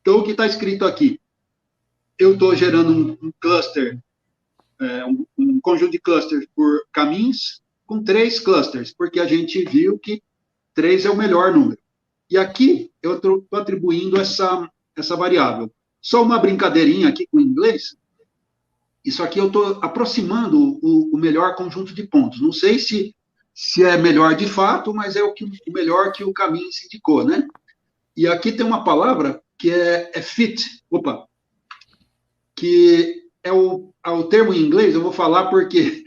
Então, o que está escrito aqui? Eu estou gerando um cluster, um conjunto de clusters por caminhos, com 3 clusters, porque a gente viu que 3 é o melhor número. E aqui, eu estou atribuindo essa variável. Só uma brincadeirinha aqui com o inglês. Isso aqui eu estou aproximando o melhor conjunto de pontos. Não sei se é melhor de fato, mas é o melhor que o caminho se indicou, né? E aqui tem uma palavra que é fit. Que é o termo em inglês, eu vou falar porque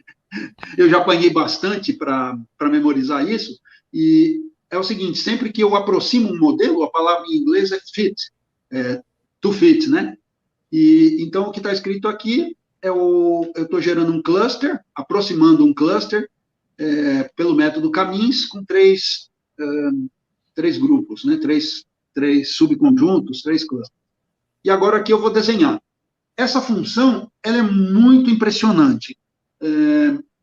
eu já apanhei bastante para memorizar isso, e é o seguinte, sempre que eu aproximo um modelo, a palavra em inglês é fit, to fit, né? E então, o que está escrito aqui eu estou gerando um cluster, aproximando um cluster pelo método caminhos com 3 grupos, né? 3 subconjuntos, 3 clusters. E agora aqui eu vou desenhar. Essa função, ela é muito impressionante.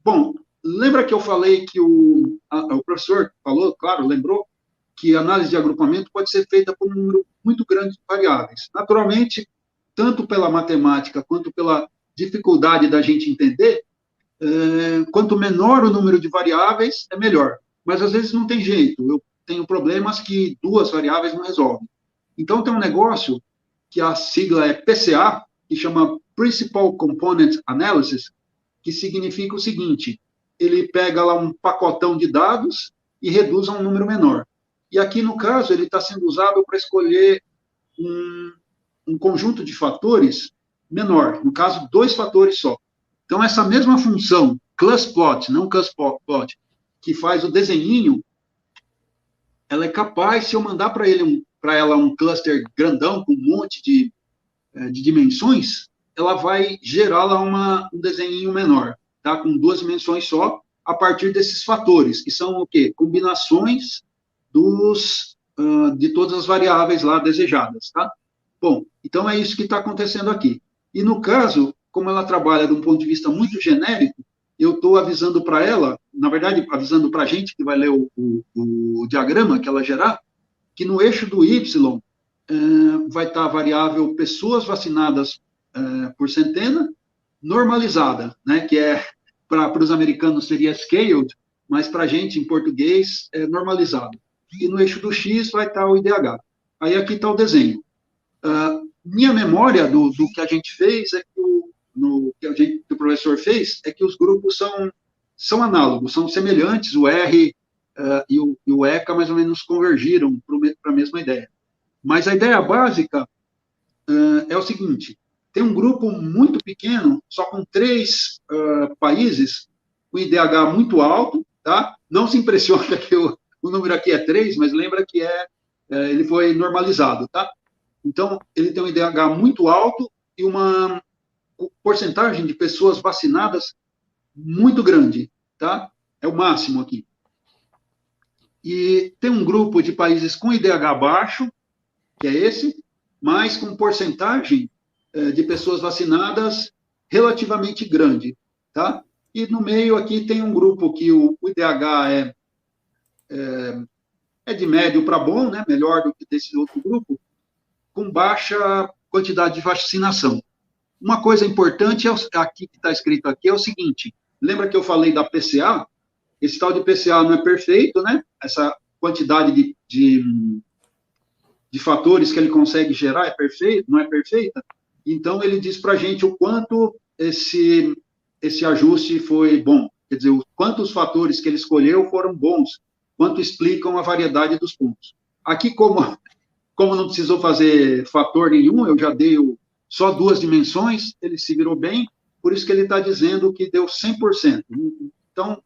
Bom, lembra que eu falei que o professor falou, claro, lembrou, que a análise de agrupamento pode ser feita por um número muito grande de variáveis. Naturalmente, tanto pela matemática quanto pela dificuldade da gente entender, quanto menor o número de variáveis, é melhor. Mas, às vezes, não tem jeito. Eu tenho problemas que 2 variáveis não resolvem. Então, tem um negócio que a sigla é PCA, que chama Principal Component Analysis, que significa o seguinte, ele pega lá um pacotão de dados e reduz a um número menor. E aqui, no caso, ele está sendo usado para escolher um conjunto de fatores menor, no caso, 2 fatores só. Então, essa mesma função, clusplot, não cusplot, que faz o desenhinho, ela é capaz, se eu mandar para ela um cluster grandão, com um monte de dimensões, ela vai gerar lá um desenhinho menor, tá? Com 2 dimensões só, a partir desses fatores, que são o quê? Combinações de todas as variáveis lá desejadas, tá? Bom, então é isso que está acontecendo aqui. E no caso, como ela trabalha de um ponto de vista muito genérico, eu estou avisando para ela, na verdade, avisando para a gente que vai ler o diagrama que ela gerar, que no eixo do Y vai estar a variável pessoas vacinadas por centena, normalizada, né, que para os americanos seria scaled, mas para a gente, em português, é normalizado. E no eixo do X vai estar o IDH. Aí aqui está o desenho. Minha memória do que a gente fez é que o professor fez é que os grupos são análogos, são semelhantes, o R e o ECA mais ou menos convergiram para a mesma ideia. Mas a ideia básica é o seguinte, tem um grupo muito pequeno, só com 3 países, com IDH muito alto, tá? Não se impressiona que o número aqui é 3, mas lembra que ele foi normalizado, tá? Então, ele tem um IDH muito alto e uma porcentagem de pessoas vacinadas muito grande, tá? É o máximo aqui. E tem um grupo de países com IDH baixo, que é esse, mas com porcentagem de pessoas vacinadas relativamente grande, tá? E no meio aqui tem um grupo que o IDH é de médio para bom, né? Melhor do que desse outro grupo, com baixa quantidade de vacinação. Uma coisa importante aqui que está escrito aqui é o seguinte: lembra que eu falei da PCA? Esse tal de PCA não é perfeito, né? Essa quantidade de fatores que ele consegue gerar não é perfeita. Então, ele diz para a gente o quanto esse ajuste foi bom. Quer dizer, quantos fatores que ele escolheu foram bons, quanto explicam a variedade dos pontos. Aqui, como não precisou fazer fator nenhum, eu já dei só 2 dimensões, ele se virou bem, por isso que ele está dizendo que deu 100%. Então,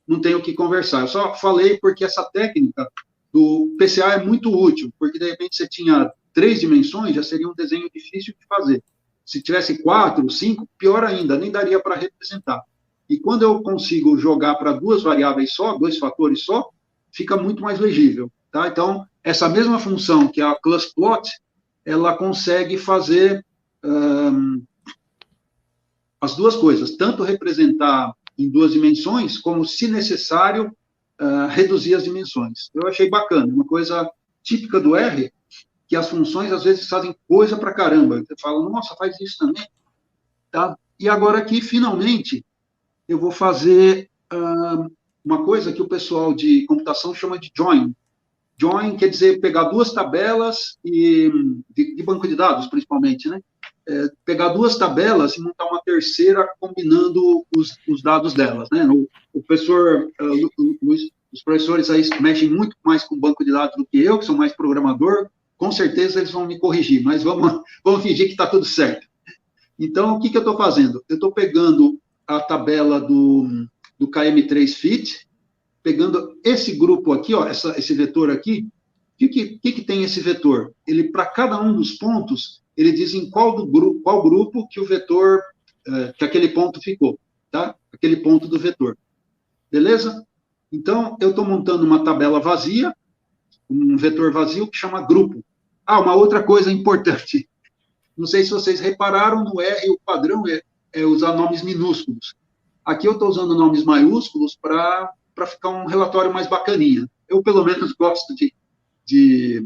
não tenho o que conversar. Eu só falei porque essa técnica do PCA é muito útil, porque, de repente, você tinha 3 dimensões, já seria um desenho difícil de fazer. Se tivesse 4, 5, pior ainda, nem daria para representar. E quando eu consigo jogar para 2 variáveis só, 2 fatores só, fica muito mais legível, tá? Então, essa mesma função que é a ClusPlot, ela consegue fazer as duas coisas, tanto representar em 2 dimensões, como, se necessário, reduzir as dimensões. Eu achei bacana, uma coisa típica do R, que as funções, às vezes, fazem coisa pra caramba. Você fala, nossa, faz isso também. Tá? E agora aqui, finalmente, eu vou fazer uma coisa que o pessoal de computação chama de join. Join quer dizer pegar 2 tabelas de banco de dados, principalmente, né? Pegar 2 tabelas e montar uma terceira combinando os dados delas, né? O professor, os professores aí mexem muito mais com banco de dados do que eu, que sou mais programador, com certeza eles vão me corrigir, mas vamos fingir que está tudo certo. Então, o que eu estou fazendo? Eu estou pegando a tabela do KM3 Fit, pegando esse grupo aqui, ó, esse vetor aqui. O que tem esse vetor? Ele, para cada um dos pontos, ele diz em qual grupo que o vetor, que aquele ponto ficou, tá? Aquele ponto do vetor. Beleza? Então, eu estou montando uma tabela vazia, um vetor vazio que chama grupo. Uma outra coisa importante. Não sei se vocês repararam, no R o padrão é usar nomes minúsculos. Aqui eu estou usando nomes maiúsculos para ficar um relatório mais bacaninha. Eu, pelo menos, gosto de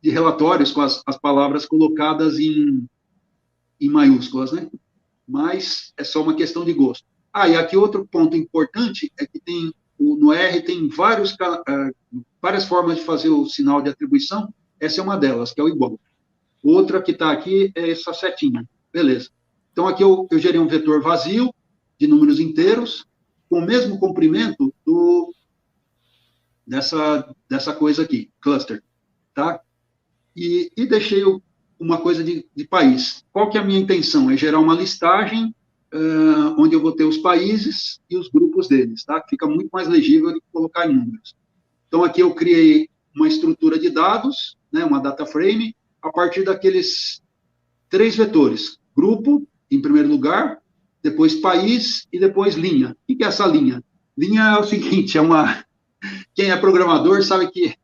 relatórios com as palavras colocadas em maiúsculas, né? Mas é só uma questão de gosto. E aqui outro ponto importante é que no R tem várias formas de fazer o sinal de atribuição. Essa é uma delas, que é o igual. Outra que está aqui é essa setinha. Beleza. Então, aqui eu gerei um vetor vazio, de números inteiros, com o mesmo comprimento dessa coisa aqui, cluster. Tá? E deixei uma coisa de país. Qual que é a minha intenção? É gerar uma listagem onde eu vou ter os países e os grupos deles, tá? Fica muito mais legível do que colocar em números. Então, aqui eu criei uma estrutura de dados, né, uma data frame, a partir daqueles 3 vetores. Grupo, em primeiro lugar, depois país e depois linha. O que é essa linha? Linha é o seguinte, quem é programador sabe que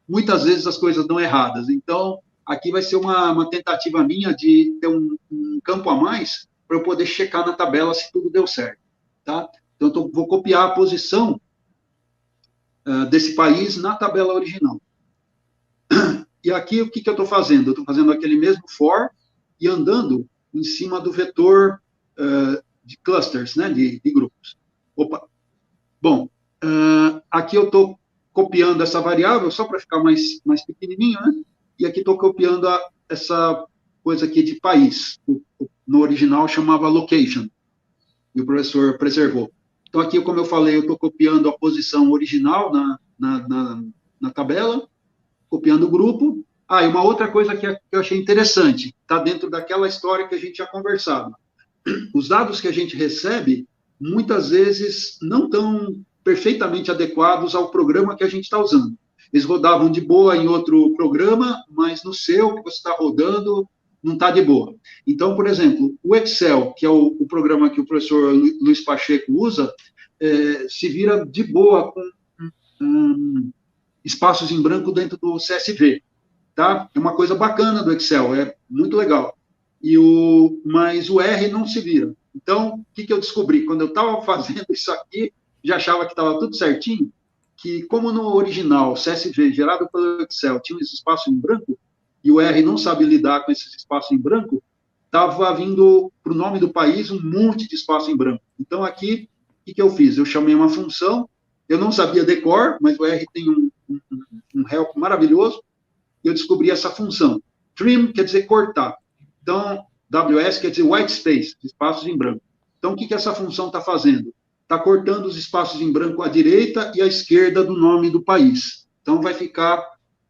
muitas vezes as coisas dão erradas. Então, aqui vai ser uma tentativa minha de ter um campo a mais para eu poder checar na tabela se tudo deu certo. Tá? Então, vou copiar a posição desse país na tabela original. E aqui, o que eu estou fazendo? Eu estou fazendo aquele mesmo for e andando em cima do vetor de clusters, né, de grupos. Bom, aqui eu estou copiando essa variável só para ficar mais pequenininho, né? E aqui estou copiando essa coisa aqui de país. No original chamava location, e o professor preservou. Então, aqui, como eu falei, eu estou copiando a posição original na tabela, copiando o grupo. E uma outra coisa que eu achei interessante, está dentro daquela história que a gente já conversava. Os dados que a gente recebe, muitas vezes, não estão perfeitamente adequados ao programa que a gente está usando. Eles rodavam de boa em outro programa, mas no seu que você está rodando, não está de boa. Então, por exemplo, o Excel, que é o programa que o professor Luiz Pacheco usa, se vira de boa com espaços em branco dentro do CSV, tá? É uma coisa bacana do Excel, é muito legal. Mas o R não se vira. Então, o que eu descobri? Quando eu estava fazendo isso aqui, já achava que estava tudo certinho, que como no original, CSV gerado pelo Excel tinha esse espaço em branco, e o R não sabe lidar com esse espaço em branco, estava vindo para o nome do país um monte de espaço em branco. Então, aqui, o que eu fiz? Eu chamei uma função, eu não sabia decor, mas o R tem um help maravilhoso, e eu descobri essa função. Trim quer dizer cortar. Então, WS quer dizer white space, espaços em branco. Então, o que essa função está fazendo? Está cortando os espaços em branco à direita e à esquerda do nome do país. Então, vai ficar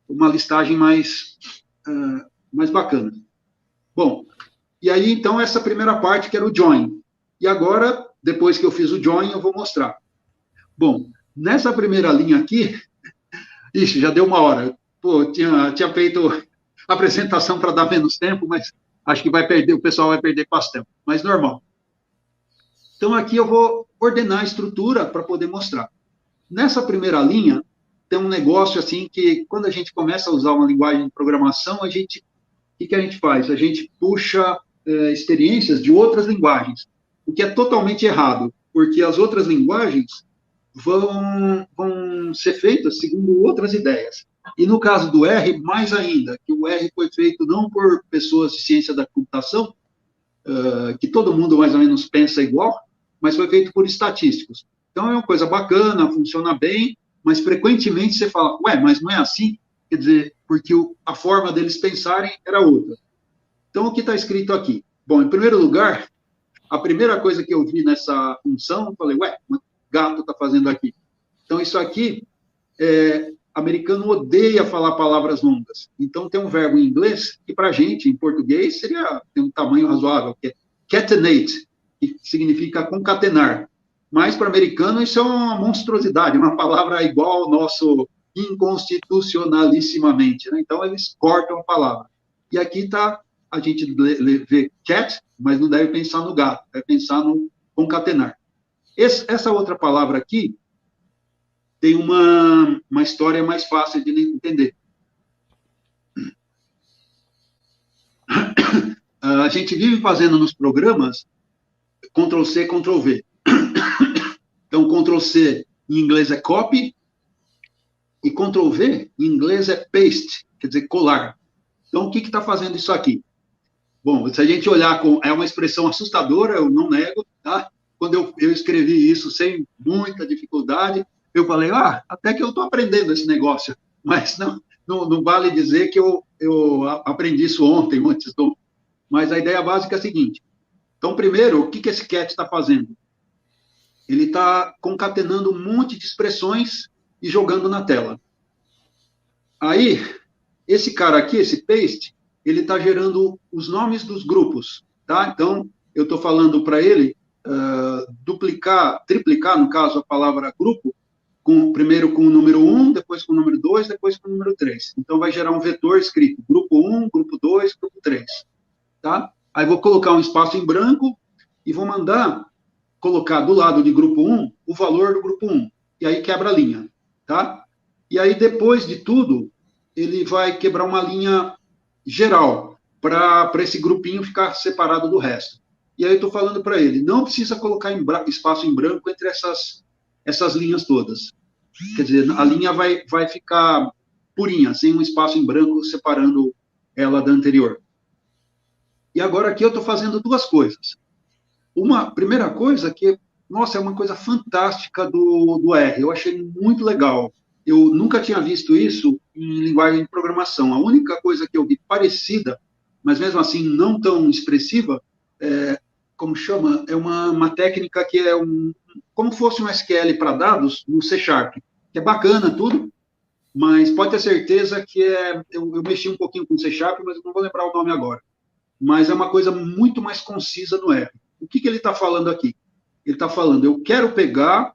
uma listagem mais bacana. Bom, e aí, então, essa primeira parte que era o join. E agora, depois que eu fiz o join, eu vou mostrar. Bom, nessa primeira linha aqui, ixi, já deu uma hora. Pô, tinha feito a apresentação para dar menos tempo, mas acho que o pessoal vai perder bastante, mas normal. Então, aqui eu vou ordenar a estrutura para poder mostrar. Nessa primeira linha, tem um negócio assim que, quando a gente começa a usar uma linguagem de programação, o que a gente faz? A gente puxa experiências de outras linguagens, o que é totalmente errado, porque as outras linguagens vão ser feitas segundo outras ideias. E no caso do R, mais ainda, que o R foi feito não por pessoas de ciência da computação, que todo mundo mais ou menos pensa igual, mas foi feito por estatísticos. Então, é uma coisa bacana, funciona bem, mas frequentemente você fala, ué, mas não é assim? Quer dizer, porque a forma deles pensarem era outra. Então, o que está escrito aqui? Bom, em primeiro lugar, a primeira coisa que eu vi nessa função, eu falei, ué, o gato está fazendo aqui? Então, isso aqui, americano odeia falar palavras longas. Então, tem um verbo em inglês que, para a gente, em português, tem um tamanho razoável, que é catenate, que significa concatenar. Mas, para o americano, isso é uma monstruosidade, uma palavra igual ao nosso inconstitucionalissimamente. Né? Então, eles cortam a palavra. E aqui está, a gente vê cat, mas não deve pensar no gato, deve pensar no concatenar. Essa outra palavra aqui tem uma história mais fácil de entender. A gente vive fazendo nos programas Ctrl+C, Ctrl+V. Então, Ctrl+C em inglês é copy, e Ctrl+V em inglês é paste, quer dizer, colar. Então, o que está fazendo isso aqui? Bom, se a gente olhar, é uma expressão assustadora, eu não nego, tá? Quando eu escrevi isso sem muita dificuldade, eu falei, até que eu estou aprendendo esse negócio, mas não vale dizer que eu aprendi isso ontem, antes do... Mas a ideia básica é a seguinte. Então, primeiro, o que esse cat está fazendo? Ele está concatenando um monte de expressões e jogando na tela. Aí, esse cara aqui, esse paste, ele está gerando os nomes dos grupos, tá? Então, eu estou falando para ele triplicar, no caso, a palavra grupo, primeiro com o número 1, depois com o número 2, depois com o número 3. Então, vai gerar um vetor escrito grupo 1, grupo 2, grupo 3, tá? Aí, vou colocar um espaço em branco e vou mandar colocar do lado de grupo 1 o valor do grupo 1. E aí, quebra a linha, tá? E aí, depois de tudo, ele vai quebrar uma linha geral para esse grupinho ficar separado do resto. E aí, eu estou falando para ele, não precisa colocar espaço em branco entre essas linhas todas. Quer dizer, a linha vai ficar purinha, sem um espaço em branco separando ela da anterior. E agora aqui eu estou fazendo duas coisas. Uma primeira coisa que, nossa, é uma coisa fantástica do R, eu achei muito legal. Eu nunca tinha visto isso em linguagem de programação. A única coisa que eu vi parecida, mas mesmo assim não tão expressiva, como chama? É uma técnica que é como fosse um SQL para dados no C#, que é bacana tudo, mas pode ter certeza que eu mexi um pouquinho com C#, mas não vou lembrar o nome agora. Mas é uma coisa muito mais concisa no R. O que ele está falando aqui? Ele está falando, eu quero pegar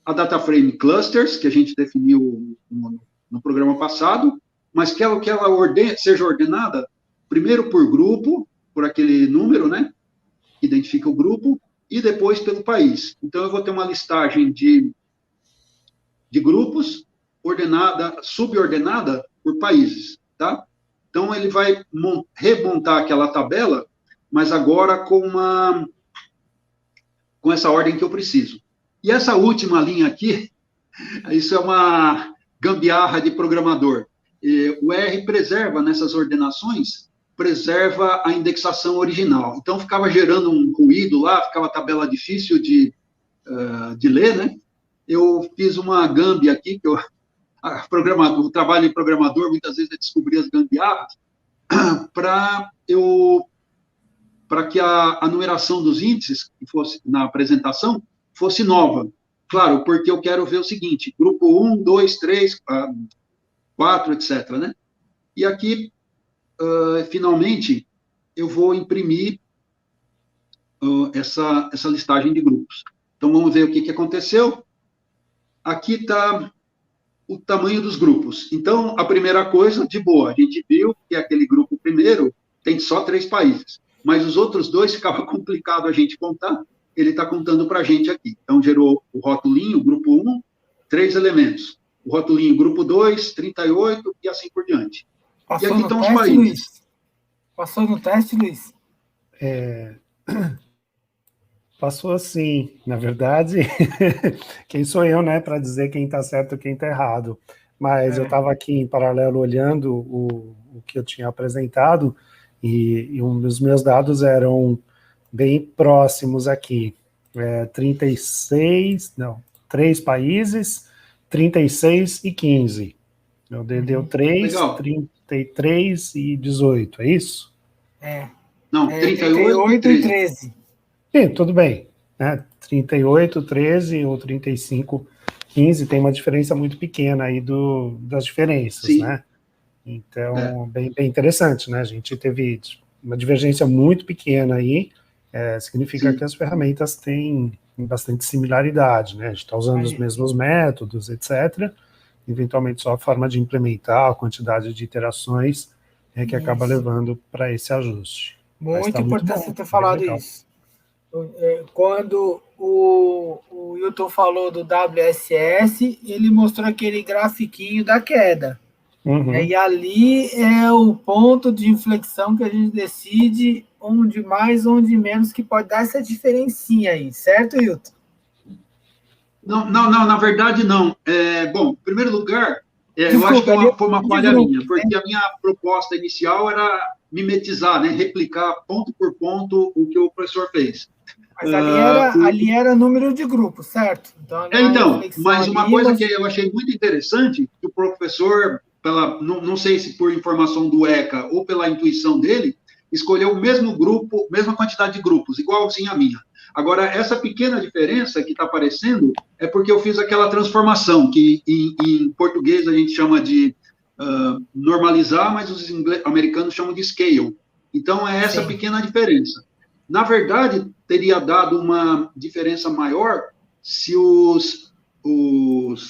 a Data Frame Clusters, que a gente definiu no programa passado, mas que ela seja ordenada primeiro por grupo, por aquele número, né, que identifica o grupo, e depois pelo país. Então, eu vou ter uma listagem de grupos subordenada por países, tá? Então, ele vai remontar aquela tabela, mas agora com essa ordem que eu preciso. E essa última linha aqui, isso é uma gambiarra de programador. O R preserva, nessas ordenações, preserva a indexação original. Então, ficava gerando um ruído lá, ficava a tabela difícil de ler, né? Eu fiz uma gambi aqui, que o trabalho de programador, muitas vezes, é descobrir as gambiarras, para que a numeração dos índices, que fosse na apresentação, fosse nova. Claro, porque eu quero ver o seguinte, grupo 1, 2, 3, 4, etc., né? E aqui, finalmente, eu vou imprimir essa listagem de grupos. Então, vamos ver o que aconteceu. Aqui está o tamanho dos grupos. Então, a primeira coisa, de boa, a gente viu que aquele grupo primeiro tem só 3 países, mas os outros 2 ficava complicado a gente contar, ele está contando para a gente aqui. Então, gerou o rotulinho, grupo 1, 3 elementos. O rotulinho, grupo 2, 38, e assim por diante. Passou e aqui no estão teste, os países. Luiz? Passou no teste, Luiz? Passou assim, na verdade, quem sou eu, né, para dizer quem está certo e quem está errado. Mas eu estava aqui em paralelo olhando o que eu tinha apresentado e os meus dados eram bem próximos aqui. 3 países, 36 e 15. Deu 3, Legal. 33 e 18, é isso? Não, 38 e 13. Sim, tudo bem. 38, 13 ou 35, 15, tem uma diferença muito pequena aí das diferenças, Sim. né? Então, bem interessante, né? A gente teve uma divergência muito pequena aí, significa Sim. que as ferramentas têm bastante similaridade, né? A gente está usando os mesmos métodos, etc. Eventualmente, só a forma de implementar, a quantidade de iterações é que acaba levando para esse ajuste. Muito importante você ter falado isso. Quando o Hilton falou do WSS, ele mostrou aquele grafiquinho da queda. Uhum. E ali é o ponto de inflexão que a gente decide onde mais, onde menos, que pode dar essa diferencinha aí, certo, Hilton? Não, na verdade não. Bom, em primeiro lugar, eu acho que foi uma falha minha, porque a minha proposta inicial era mimetizar, né, replicar ponto por ponto o que o professor fez. Mas ali era número de grupos, certo? Então, mas uma coisa que eu achei muito interessante, que o professor, não sei se por informação do ECA ou pela intuição dele, escolheu o mesmo grupo, mesma quantidade de grupos, igualzinho a minha. Agora, essa pequena diferença que está aparecendo é porque eu fiz aquela transformação, que em português a gente chama de normalizar, mas os americanos chamam de scale. Então, é essa pequena diferença. Na verdade, teria dado uma diferença maior se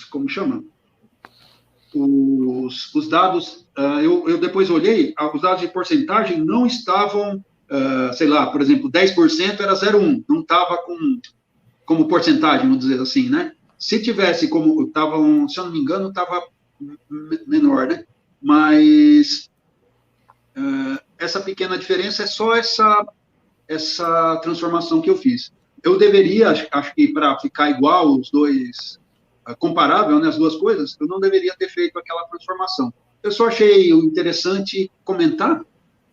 como chama? Os dados, eu depois olhei, os dados de porcentagem não estavam, sei lá, por exemplo, 10% era 0,1, não estava como porcentagem, vamos dizer assim, né? Se tivesse como, se eu não me engano, estava menor, né? Mas essa pequena diferença é só essa transformação que eu fiz. Eu deveria, acho que para ficar igual os dois, comparável, né, as duas coisas, eu não deveria ter feito aquela transformação. Eu só achei interessante comentar,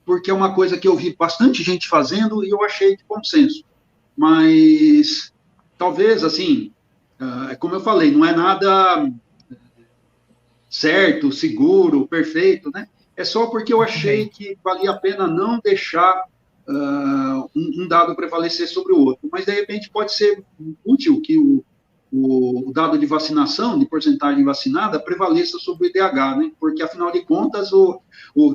porque é uma coisa que eu vi bastante gente fazendo e eu achei de bom senso. Mas, talvez, assim, como eu falei, não é nada certo, seguro, perfeito, né? É só porque eu achei que valia a pena não deixar um dado prevalecer sobre o outro. Mas, de repente, pode ser útil que o dado de vacinação, de porcentagem vacinada, prevaleça sobre o IDH, né? Porque, afinal de contas,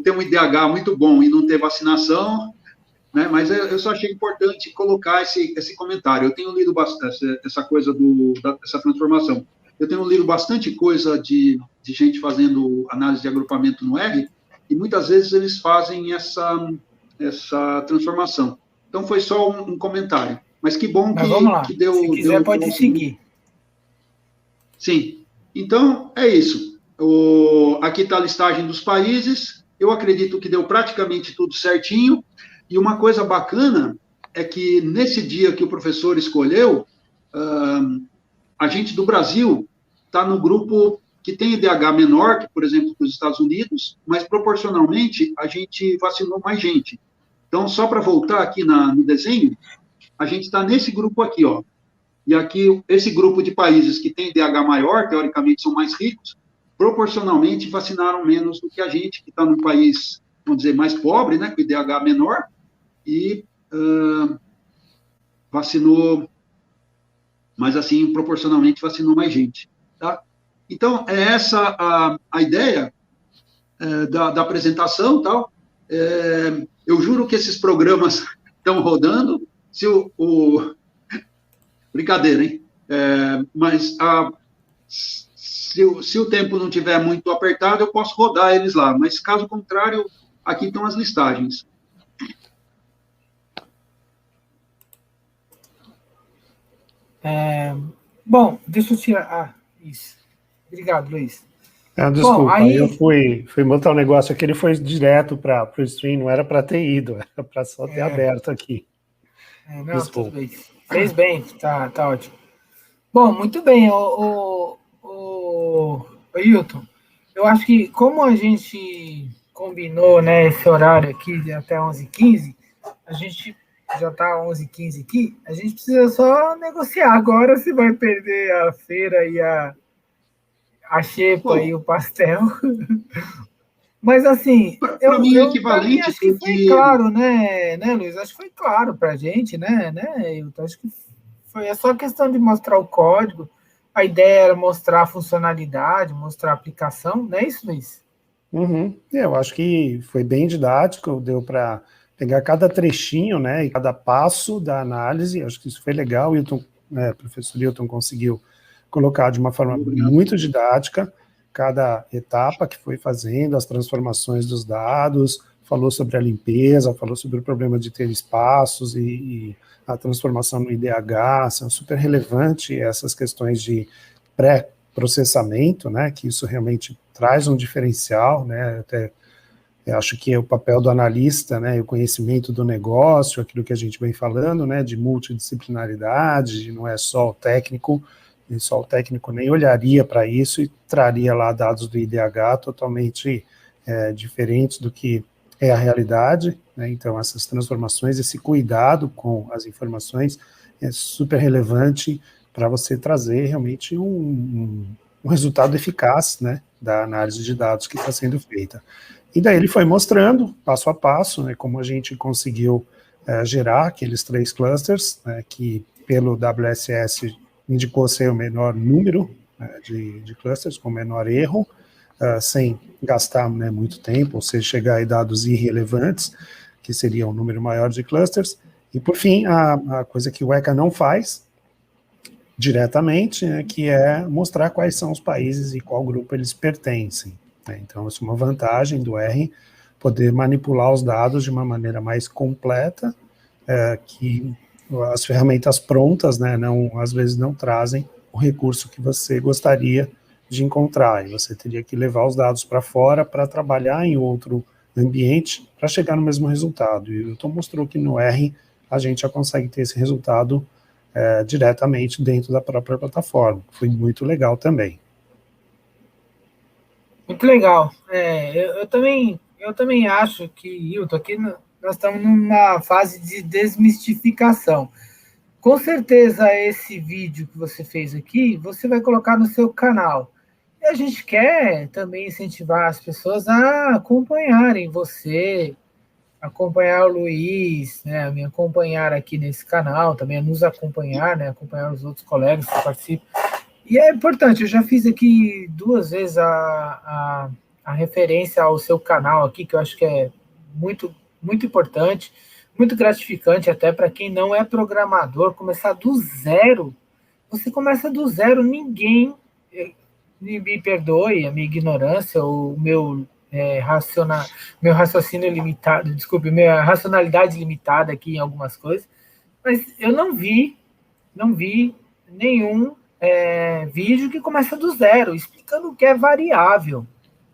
ter um IDH muito bom e não ter vacinação, né? Mas eu só achei importante colocar esse comentário. Eu tenho lido bastante essa coisa dessa transformação. Eu tenho lido bastante coisa de gente fazendo análise de agrupamento no R, e muitas vezes eles fazem essa transformação. Então, foi só um comentário. Mas que bom que deu... Se quiser, pode seguir. Sim. Então, é isso. Aqui está a listagem dos países. Eu acredito que deu praticamente tudo certinho. E uma coisa bacana é que, nesse dia que o professor escolheu, a gente do Brasil está no grupo que tem IDH menor, que, por exemplo, dos Estados Unidos, mas, proporcionalmente, a gente vacinou mais gente. Então, só para voltar aqui no desenho, a gente está nesse grupo aqui, ó. E aqui, esse grupo de países que tem IDH maior, teoricamente, são mais ricos, proporcionalmente vacinaram menos do que a gente, que está num país, vamos dizer, mais pobre, né, com IDH menor, e vacinou, mas assim, proporcionalmente vacinou mais gente, tá? Então, é essa a ideia da apresentação, tal. Eu juro que esses programas estão rodando, se brincadeira, hein? Mas se o tempo não tiver muito apertado, eu posso rodar eles lá, mas caso contrário, aqui estão as listagens. Bom, deixa eu tirar... isso. Obrigado, Luiz. Desculpa, bom, aí... eu fui botar um negócio aqui, ele foi direto para o stream, não era para ter ido, era para só ter aberto aqui. Não, desculpa. Tudo bem. Fez bem, tá ótimo. Bom, muito bem, o Hilton, eu acho que como a gente combinou, né, esse horário aqui de até 11h15, a gente já está 11h15 aqui, a gente precisa só negociar agora se vai perder a feira e a xepa e o pastel. Mas, assim, para mim, equivalente, acho que foi claro, né, Luiz? Acho que foi claro para a gente, né? Eu acho que é só questão de mostrar o código. A ideia era mostrar a funcionalidade, mostrar a aplicação, não é isso, Luiz? Uhum. Eu acho que foi bem didático, deu para pegar cada trechinho, né, e cada passo da análise. Acho que isso foi legal. O professor Hilton conseguiu colocar de uma forma muito didática cada etapa que foi fazendo, as transformações dos dados, falou sobre a limpeza, falou sobre o problema de ter espaços e a transformação no IDH, são super relevante essas questões de pré-processamento, né, que isso realmente traz um diferencial, né, até eu acho que é o papel do analista, né, o conhecimento do negócio, aquilo que a gente vem falando, né, de multidisciplinaridade, não é só o técnico, e só o técnico nem olharia para isso e traria lá dados do IDH totalmente diferentes do que é a realidade, né? Então essas transformações, esse cuidado com as informações é super relevante para você trazer realmente um resultado eficaz, né, da análise de dados que está sendo feita. E daí ele foi mostrando, passo a passo, né, como a gente conseguiu gerar aqueles 3 clusters, né, que pelo WSS indicou ser o menor número de clusters, com menor erro, sem gastar, né, muito tempo, ou seja, chegar a dados irrelevantes, que seria um número maior de clusters. E, por fim, a coisa que o ECA não faz diretamente, né, que é mostrar quais são os países e qual grupo eles pertencem. Né? Então, isso é uma vantagem do R, poder manipular os dados de uma maneira mais completa, que as ferramentas prontas, né, às vezes não trazem o recurso que você gostaria de encontrar, e você teria que levar os dados para fora para trabalhar em outro ambiente para chegar no mesmo resultado. E o Hilton mostrou que no R a gente já consegue ter esse resultado diretamente dentro da própria plataforma. Foi muito legal também. Muito legal. Eu também acho que, Hilton, aqui nós estamos numa fase de desmistificação. Com certeza, esse vídeo que você fez aqui, você vai colocar no seu canal. E a gente quer também incentivar as pessoas a acompanharem você, acompanhar o Luiz, né, a me acompanhar aqui nesse canal, também a nos acompanhar, né, acompanhar os outros colegas que participam. E é importante, eu já fiz aqui 2 vezes a referência ao seu canal aqui, que eu acho que é muito, muito importante. muito gratificante até para quem não é programador, começar do zero. Você começa do zero, ninguém, me perdoe a minha ignorância, ou o meu, meu raciocínio limitado, desculpe, minha racionalidade limitada aqui em algumas coisas, mas eu não vi nenhum vídeo que começa do zero, explicando o que é variável.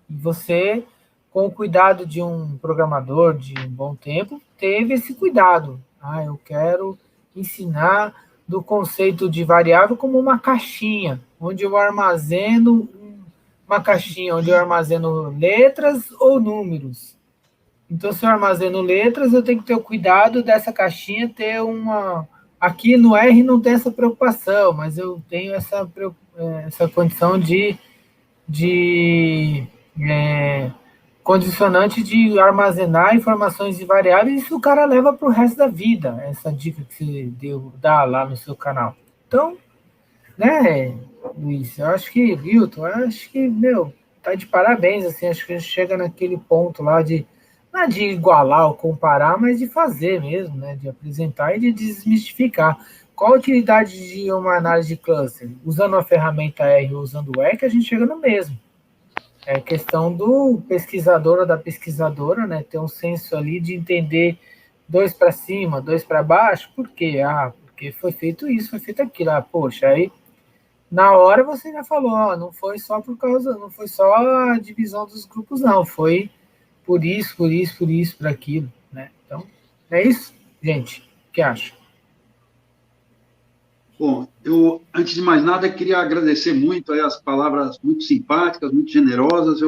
E você, com o cuidado de um programador de um bom tempo, teve esse cuidado. Eu quero ensinar do conceito de variável como uma caixinha, onde eu armazeno uma caixinha, onde eu armazeno letras ou números. Então, se eu armazeno letras, eu tenho que ter o cuidado dessa caixinha ter uma... Aqui no R não tem essa preocupação, mas eu tenho essa condição de condicionante de armazenar informações de variáveis, isso o cara leva para o resto da vida, essa dica que você dá lá no seu canal. Então, né, Luiz, eu acho que, Wilton, tá de parabéns, assim, acho que a gente chega naquele ponto lá não é de igualar ou comparar, mas de fazer mesmo, né, de apresentar e de desmistificar. Qual a utilidade de uma análise de cluster? Usando a ferramenta R ou usando o E, que a gente chega no mesmo. É questão do pesquisador ou da pesquisadora, né, ter um senso ali de entender 2 para cima, 2 para baixo. Por quê? Porque foi feito isso, foi feito aquilo. Poxa, aí na hora você já falou, não foi só não foi só a divisão dos grupos, não, foi por isso, por aquilo, né? Então, é isso, gente. O que acha? Bom, eu, antes de mais nada, queria agradecer muito aí as palavras muito simpáticas, muito generosas.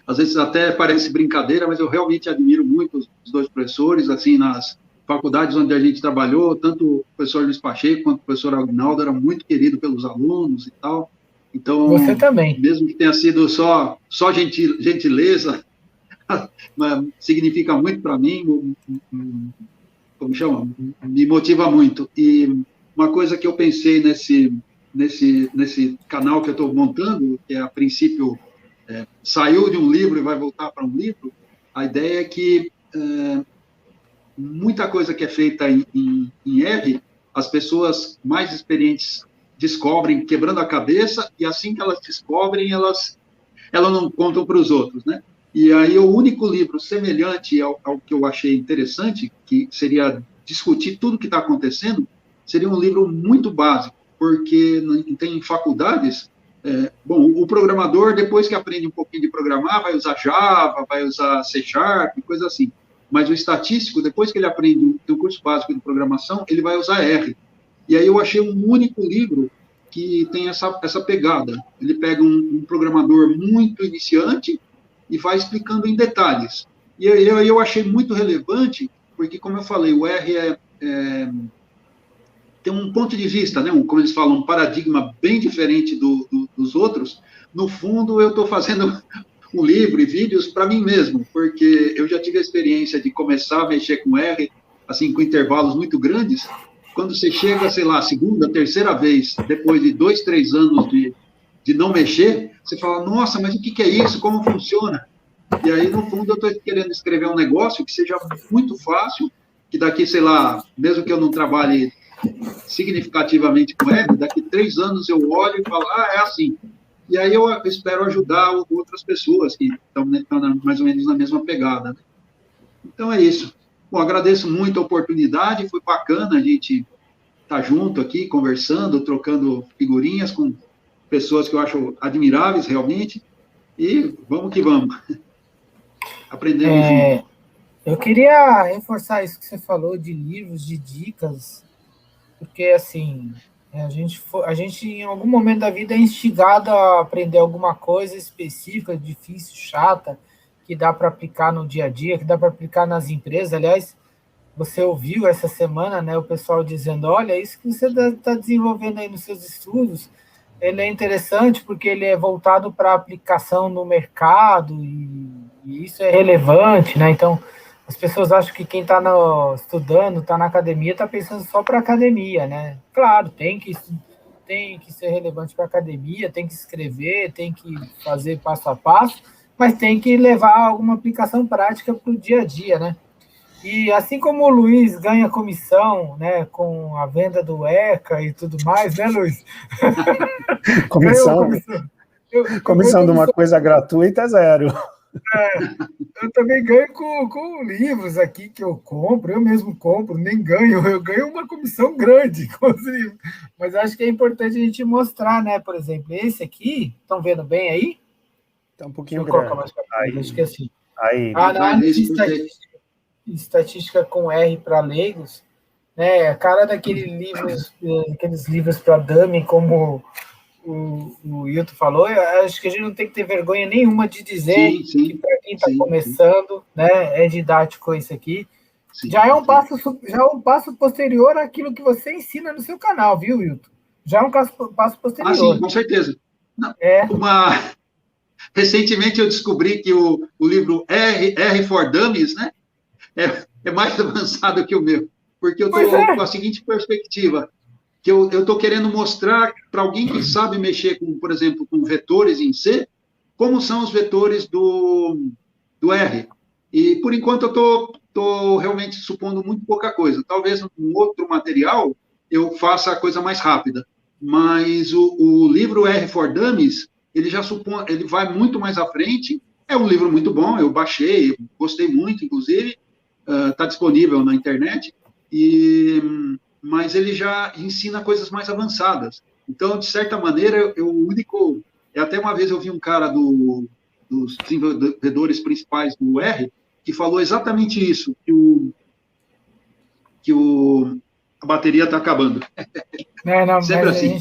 Às vezes até parece brincadeira, mas eu realmente admiro muito os 2 professores, assim, nas faculdades onde a gente trabalhou, tanto o professor Luiz Pacheco quanto o professor Aguinaldo, era muito querido pelos alunos e tal. Então, você também. Mesmo que tenha sido só gentileza, significa muito para mim, como chama? Me motiva muito. E uma coisa que eu pensei nesse canal que eu estou montando, que a princípio saiu de um livro e vai voltar para um livro, a ideia é que muita coisa que é feita em R, as pessoas mais experientes descobrem quebrando a cabeça, e assim que elas descobrem, elas não contam para os outros, né? E aí o único livro semelhante ao que eu achei interessante, que seria discutir tudo o que está acontecendo, seria um livro muito básico, porque tem faculdades, o programador, depois que aprende um pouquinho de programar, vai usar Java, vai usar C#, coisa assim. Mas o estatístico, depois que ele aprende o curso básico de programação, ele vai usar R. E aí eu achei um único livro que tem essa pegada. Ele pega um programador muito iniciante e vai explicando em detalhes. E eu achei muito relevante, porque, como eu falei, o R tem um ponto de vista, né, como eles falam, um paradigma bem diferente dos outros. No fundo, eu estou fazendo um livro e vídeos para mim mesmo, porque eu já tive a experiência de começar a mexer com R, assim, com intervalos muito grandes. Quando você chega, sei lá, a segunda, terceira vez, depois de 2, 3 anos de não mexer, você fala, nossa, mas o que é isso? Como funciona? E aí, no fundo, eu estou querendo escrever um negócio que seja muito fácil, que daqui, sei lá, mesmo que eu não trabalhe significativamente com R, daqui 3 anos eu olho e falo, é assim. E aí eu espero ajudar outras pessoas que estão mais ou menos na mesma pegada, né? Então é isso. Bom, agradeço muito a oportunidade, foi bacana a gente estar junto aqui, conversando, trocando figurinhas com pessoas que eu acho admiráveis, realmente, e vamos que vamos. Aprendemos junto. Eu queria reforçar isso que você falou de livros, de dicas, porque, assim, a gente em algum momento da vida é instigado a aprender alguma coisa específica, difícil, chata, que dá para aplicar no dia a dia, que dá para aplicar nas empresas. Aliás, você ouviu essa semana, né, o pessoal dizendo, olha, isso que você está desenvolvendo aí nos seus estudos, ele é interessante porque ele é voltado para aplicação no mercado e isso é relevante, né? Então, as pessoas acham que quem está estudando, está na academia, está pensando só para academia, né? Claro, tem que ser relevante para academia, tem que escrever, tem que fazer passo a passo, mas tem que levar alguma aplicação prática para o dia a dia, né? E assim como o Luiz ganha comissão, né, com a venda do ECA e tudo mais, né, Luiz? Ganhou Comissão, comissão. Eu ganho comissão de uma comissão. coisa gratuita é zero. Eu também ganho com livros aqui que eu compro, eu mesmo compro, nem ganho, eu ganho uma comissão grande com os livros. Mas acho que é importante a gente mostrar, né? Por exemplo, esse aqui, estão vendo bem aí? Tá um Deixa pouquinho eu colocar grande. mais para frente, acho que é assim. Aí, Traz Análise isso, porque... estatística com R para leigos, né? A cara aqueles livros para dummy, como o Hilton falou, eu acho que a gente não tem que ter vergonha nenhuma de dizer Sim, que sim, para quem está sim, sim, começando, né, é didático isso aqui. sim, Já é um sim. passo, já é um passo posterior àquilo que você ensina no seu canal, viu, Hilton? Já é um passo Ah, sim, posterior. com certeza. Não, É, uma... Recentemente eu descobri que o livro R for Dummies, né, é mais avançado que o meu, porque eu pois estou com é. a seguinte perspectiva, que eu estou querendo mostrar para alguém que sabe mexer com, por exemplo, com vetores em C, como são os vetores do R. E, por enquanto, eu estou realmente supondo muito pouca coisa. Talvez um outro material eu faça a coisa mais rápida. Mas o livro R for Dummies, ele já supõe, ele vai muito mais à frente. É um livro muito bom, eu baixei, gostei muito, inclusive, está disponível na internet. E mas ele já ensina coisas mais avançadas. Então, de certa maneira, o único. Até uma vez eu vi um cara dos desenvolvedores principais do R que falou exatamente isso, a bateria está acabando. Né, não, Sempre mas assim.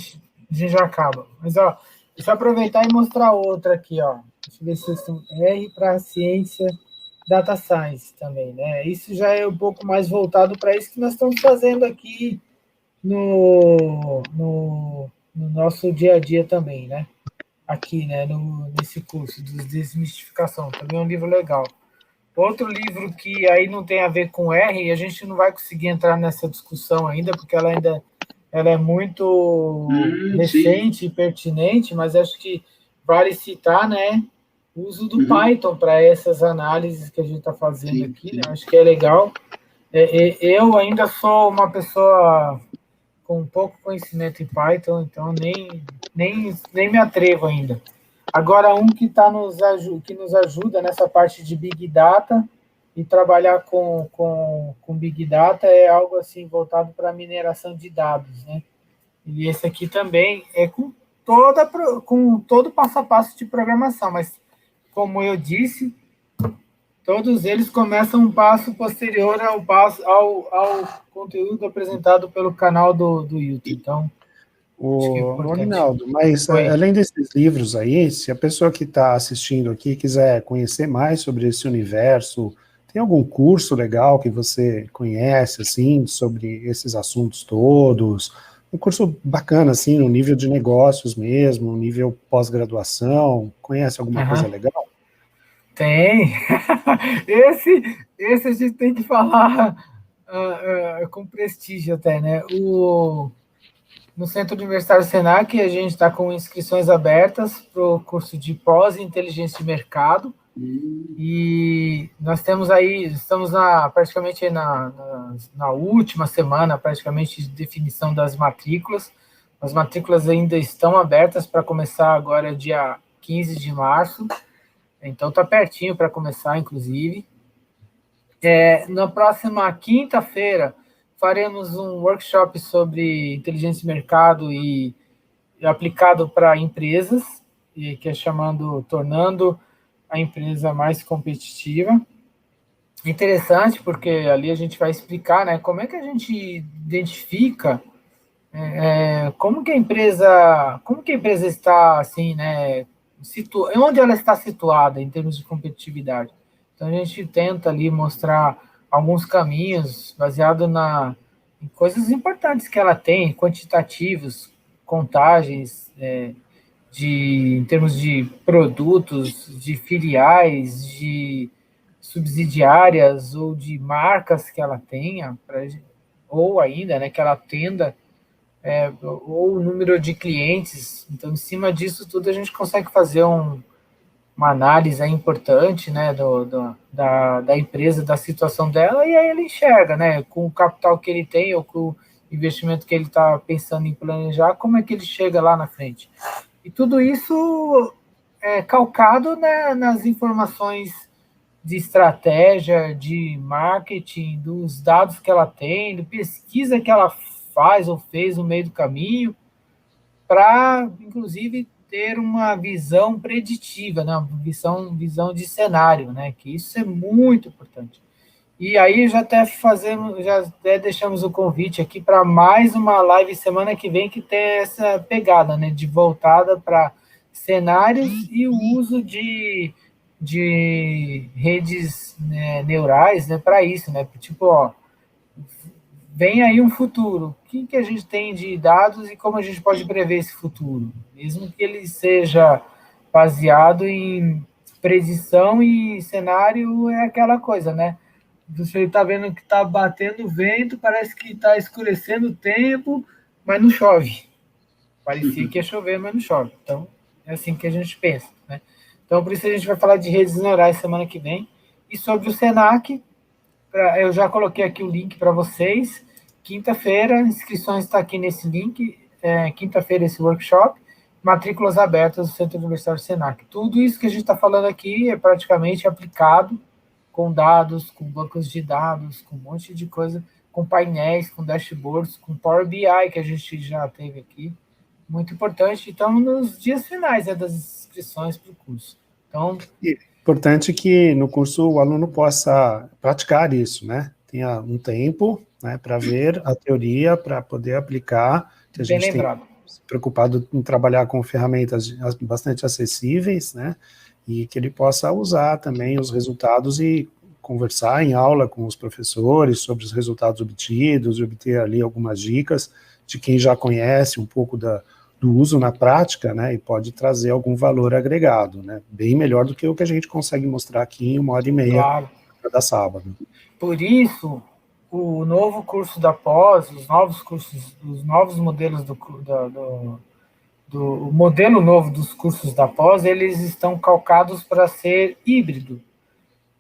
a gente já acaba. Mas, ó, deixa eu aproveitar e mostrar outra aqui, ó. Deixa eu ver se vocês estão... R para ciência, data science também, né? Isso já é um pouco mais voltado para isso que nós estamos fazendo aqui no nosso dia a dia também, né? Aqui, né? Nesse curso de desmistificação. Também é um livro legal. Outro livro que aí não tem a ver com R, e a gente não vai conseguir entrar nessa discussão ainda, porque ela é muito Sim. recente e pertinente, mas acho que vale citar, né, o uso do Uhum. Python para essas análises que a gente está fazendo Sim, aqui, né? sim. Acho que é legal. Eu ainda sou uma pessoa com pouco conhecimento em Python, então nem me atrevo ainda. Agora, um que, que nos ajuda nessa parte de Big Data e trabalhar com Big Data é algo assim voltado para a mineração de dados, né? E esse aqui também é com todo o passo a passo de programação, mas como eu disse, todos eles começam um passo posterior ao conteúdo apresentado pelo canal do YouTube. Então, acho que é O importante. Aguinaldo, mas Oi. além desses livros aí, se a pessoa que está assistindo aqui quiser conhecer mais sobre esse universo, tem algum curso legal que você conhece, assim, sobre esses assuntos todos? Um curso bacana, assim, no nível de negócios mesmo, no nível pós-graduação, conhece alguma coisa Uhum. legal? Tem. Esse a gente tem que falar com prestígio até, né? No Centro Universitário Senac, a gente está com inscrições abertas para o curso de pós-inteligência de mercado. E nós temos aí, estamos praticamente na última semana, praticamente, de definição das matrículas. As matrículas ainda estão abertas para começar agora, dia 15 de março. Então está pertinho para começar, inclusive. Na próxima quinta-feira, faremos um workshop sobre inteligência de mercado e aplicado para empresas, que é tornando a empresa mais competitiva. Interessante, porque ali a gente vai explicar, né, como é que a gente identifica como que a empresa está assim, né, onde ela está situada em termos de competitividade. Então a gente tenta ali mostrar alguns caminhos baseado em coisas importantes que ela tem, quantitativos, contagens, em termos de produtos, de filiais, de subsidiárias ou de marcas que ela tenha, ou ainda, né, que ela atenda, ou o número de clientes. Então, em cima disso tudo, a gente consegue fazer uma análise importante, né, da empresa, da situação dela, e aí ele enxerga, né, com o capital que ele tem ou com o investimento que ele está pensando em planejar, como é que ele chega lá na frente. E tudo isso é calcado, né, nas informações de estratégia, de marketing, dos dados que ela tem, de pesquisa que ela faz ou fez no meio do caminho, para, inclusive, ter uma visão preditiva, né? Uma visão de cenário, né? Que isso é muito importante. E aí já até deixamos o convite aqui para mais uma live semana que vem que tem essa pegada, né? De voltada para cenários e o uso de redes, né, neurais, né? Para isso, né? Tipo, ó, vem aí um futuro. O que a gente tem de dados e como a gente pode prever esse futuro? Mesmo que ele seja baseado em predição e cenário, é aquela coisa, né? Você está vendo que está batendo vento, parece que está escurecendo o tempo, mas não chove. Parecia que ia chover, mas não chove. Então, é assim que a gente pensa, né? Então, por isso a gente vai falar de redes neurais semana que vem. E sobre o Senac, eu já coloquei aqui o link para vocês. Quinta-feira, a inscrição está aqui nesse link. Quinta-feira, esse workshop. Matrículas abertas do Centro Universitário Senac. Tudo isso que a gente está falando aqui é praticamente aplicado com dados, com bancos de dados, com um monte de coisa, com painéis, com dashboards, com Power BI, que a gente já teve aqui. Muito importante. Então, nos dias finais, né, das inscrições para o curso. Então, importante que no curso o aluno possa praticar isso, né? Tenha um tempo, né, para ver a teoria, para poder aplicar. Que a gente tem se preocupado em trabalhar com ferramentas bastante acessíveis, né? E que ele possa usar também os resultados e conversar em aula com os professores sobre os resultados obtidos, e obter ali algumas dicas de quem já conhece um pouco do uso na prática, né, e pode trazer algum valor agregado, né, bem melhor do que o que a gente consegue mostrar aqui em 1h30 cada sábado. Por isso, o novo curso da pós, os novos modelos o modelo novo dos cursos da pós, eles estão calcados para ser híbrido.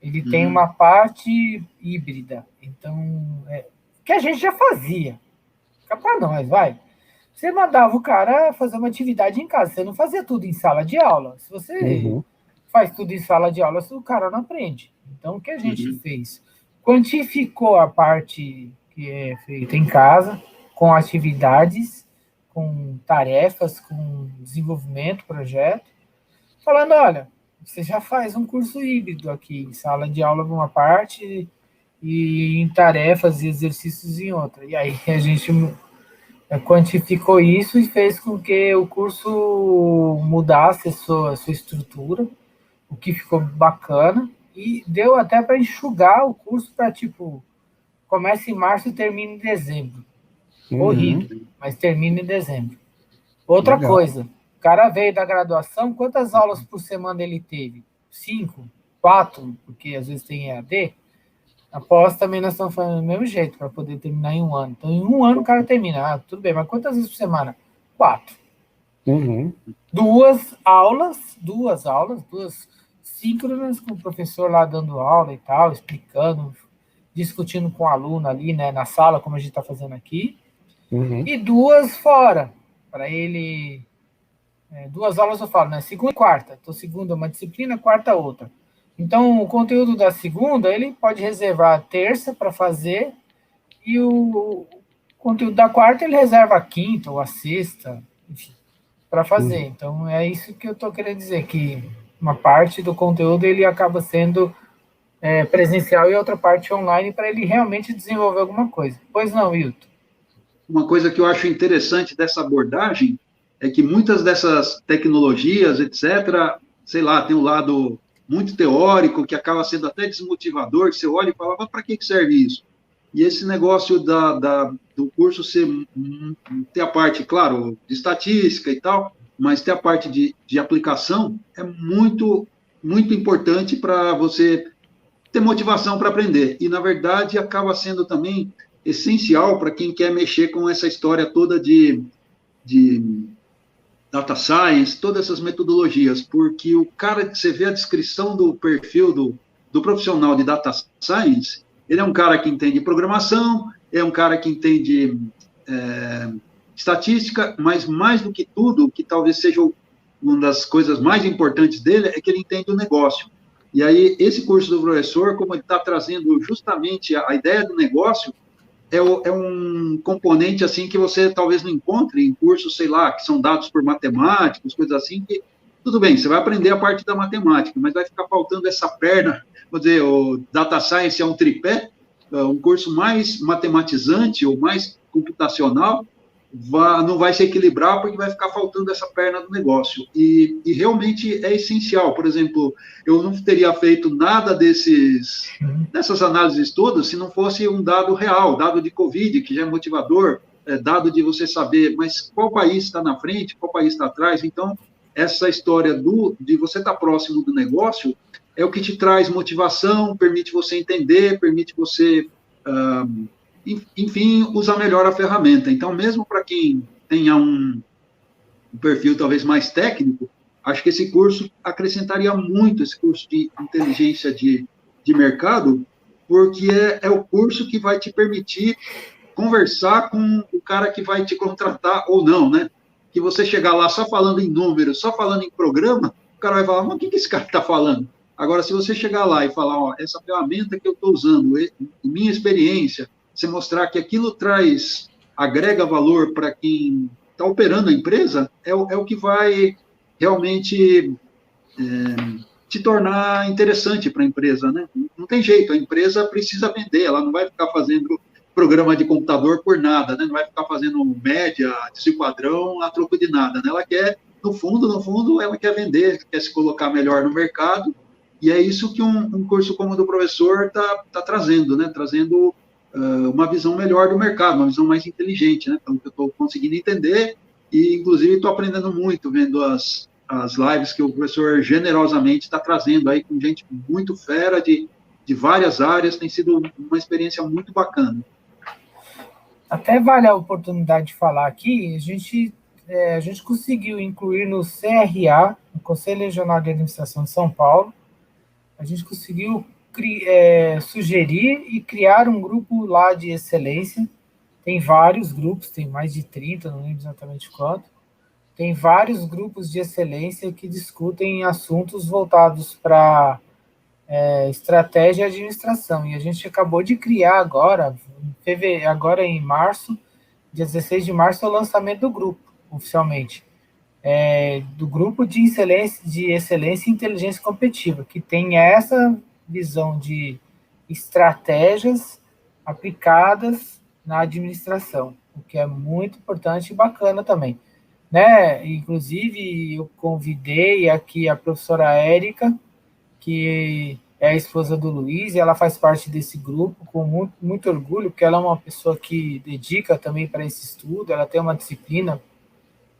Ele tem uma parte híbrida. Então, que a gente já fazia. Fica para nós, vai. Você mandava o cara fazer uma atividade em casa, você não fazia tudo em sala de aula. Se você faz tudo em sala de aula, o cara não aprende. Então, o que a gente fez? Quantificou a parte que é feita em casa, com atividades, com tarefas, com desenvolvimento, projeto, falando, olha, você já faz um curso híbrido aqui, em sala de aula uma parte e em tarefas e exercícios em outra. E aí a gente quantificou isso e fez com que o curso mudasse a sua estrutura, o que ficou bacana, e deu até para enxugar o curso para, tipo, começa em março e termina em dezembro. Horrível, mas termina em dezembro. Outra coisa, o cara veio da graduação, quantas aulas por semana ele teve? 5, 4, porque às vezes tem EAD. Após também nós estamos fazendo do mesmo jeito, para poder terminar em um ano. Então, em um ano o cara termina. Tudo bem, mas quantas vezes por semana? 4. Duas aulas síncronas, com o professor lá dando aula e tal, explicando, discutindo com o aluno ali, né, na sala, como a gente está fazendo aqui. E 2 fora, para ele... 2 aulas eu falo, né? Segunda e quarta. Então, segunda uma disciplina, quarta outra. Então, o conteúdo da segunda, ele pode reservar a terça para fazer, e o conteúdo da quarta ele reserva a quinta ou a sexta, enfim, para fazer. Então, é isso que eu estou querendo dizer, que uma parte do conteúdo ele acaba sendo presencial e outra parte online, para ele realmente desenvolver alguma coisa. Pois não, Wilton? Uma coisa que eu acho interessante dessa abordagem é que muitas dessas tecnologias, etc., sei lá, tem um lado muito teórico, que acaba sendo até desmotivador, que você olha e fala, mas para que serve isso? E esse negócio do curso ter a parte, claro, de estatística e tal, mas ter a parte de aplicação é muito, muito importante para você ter motivação para aprender. E, na verdade, acaba sendo também essencial para quem quer mexer com essa história toda de data science, todas essas metodologias, porque o cara, você vê a descrição do perfil do profissional de data science, ele é um cara que entende programação, é um cara que entende estatística, mas mais do que tudo, que talvez seja uma das coisas mais importantes dele, é que ele entende o negócio. E aí, esse curso do professor, como ele está trazendo justamente a ideia do negócio, é um componente, assim, que você talvez não encontre em cursos, sei lá, que são dados por matemáticos, coisas assim, que, tudo bem, você vai aprender a parte da matemática, mas vai ficar faltando essa perna, vou dizer, o Data Science é um tripé, um curso mais matematizante ou mais computacional, não vai se equilibrar porque vai ficar faltando essa perna do negócio. E realmente é essencial. Por exemplo, eu não teria feito nada dessas análises todas se não fosse um dado real, dado de Covid, que já é motivador, dado de você saber, mas qual país está na frente, qual país está atrás. Então, essa história de você estar próximo do negócio é o que te traz motivação, permite você entender, permite você... enfim, usar melhor a ferramenta. Então, mesmo para quem tenha um perfil talvez mais técnico, acho que esse curso acrescentaria muito, esse curso de inteligência de mercado, porque é o curso que vai te permitir conversar com o cara que vai te contratar ou não, né? Que você chegar lá só falando em números, só falando em programa, o cara vai falar, mas o que esse cara está falando? Agora, se você chegar lá e falar, ó, essa ferramenta que eu estou usando, minha experiência, você mostrar que aquilo agrega valor para quem está operando a empresa, é o que vai realmente te tornar interessante para a empresa, né? Não tem jeito, a empresa precisa vender, ela não vai ficar fazendo programa de computador por nada, né? Não vai ficar fazendo média, esse padrão a troco de nada, né? Ela quer, no fundo, ela quer vender, quer se colocar melhor no mercado, e é isso que um curso como o do professor está trazendo, né? Trazendo uma visão melhor do mercado, uma visão mais inteligente, né? Então, eu estou conseguindo entender e, inclusive, estou aprendendo muito vendo as lives que o professor generosamente está trazendo aí com gente muito fera de várias áreas, tem sido uma experiência muito bacana. Até vale a oportunidade de falar aqui, a gente conseguiu incluir no CRA, no Conselho Regional de Administração de São Paulo, a gente conseguiu sugerir e criar um grupo lá de excelência. Tem vários grupos, tem mais de 30, não lembro exatamente quanto. Tem vários grupos de excelência que discutem assuntos voltados para estratégia e administração. E a gente acabou de criar agora em março, dia 16 de março, é o lançamento do grupo, oficialmente. Do grupo de excelência e inteligência competitiva, que tem essa visão de estratégias aplicadas na administração, o que é muito importante e bacana também. Né? Inclusive, eu convidei aqui a professora Érica, que é a esposa do Luiz, e ela faz parte desse grupo com muito, muito orgulho, porque ela é uma pessoa que dedica também para esse estudo, ela tem uma disciplina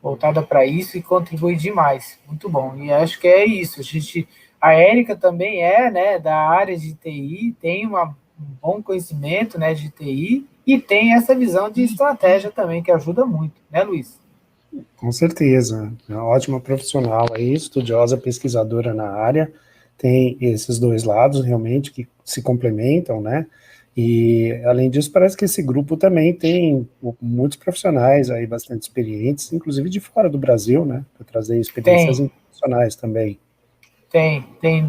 voltada para isso e contribui demais. Muito bom. E acho que é isso. A Érica também né, da área de TI, tem um bom conhecimento, né, de TI e tem essa visão de estratégia também, que ajuda muito, né, Luiz? Com certeza. É uma ótima profissional aí, estudiosa, pesquisadora na área. Tem esses dois lados, realmente, que se complementam, né? E, além disso, parece que esse grupo também tem muitos profissionais aí bastante experientes, inclusive de fora do Brasil, né? Para trazer experiências internacionais também. Tem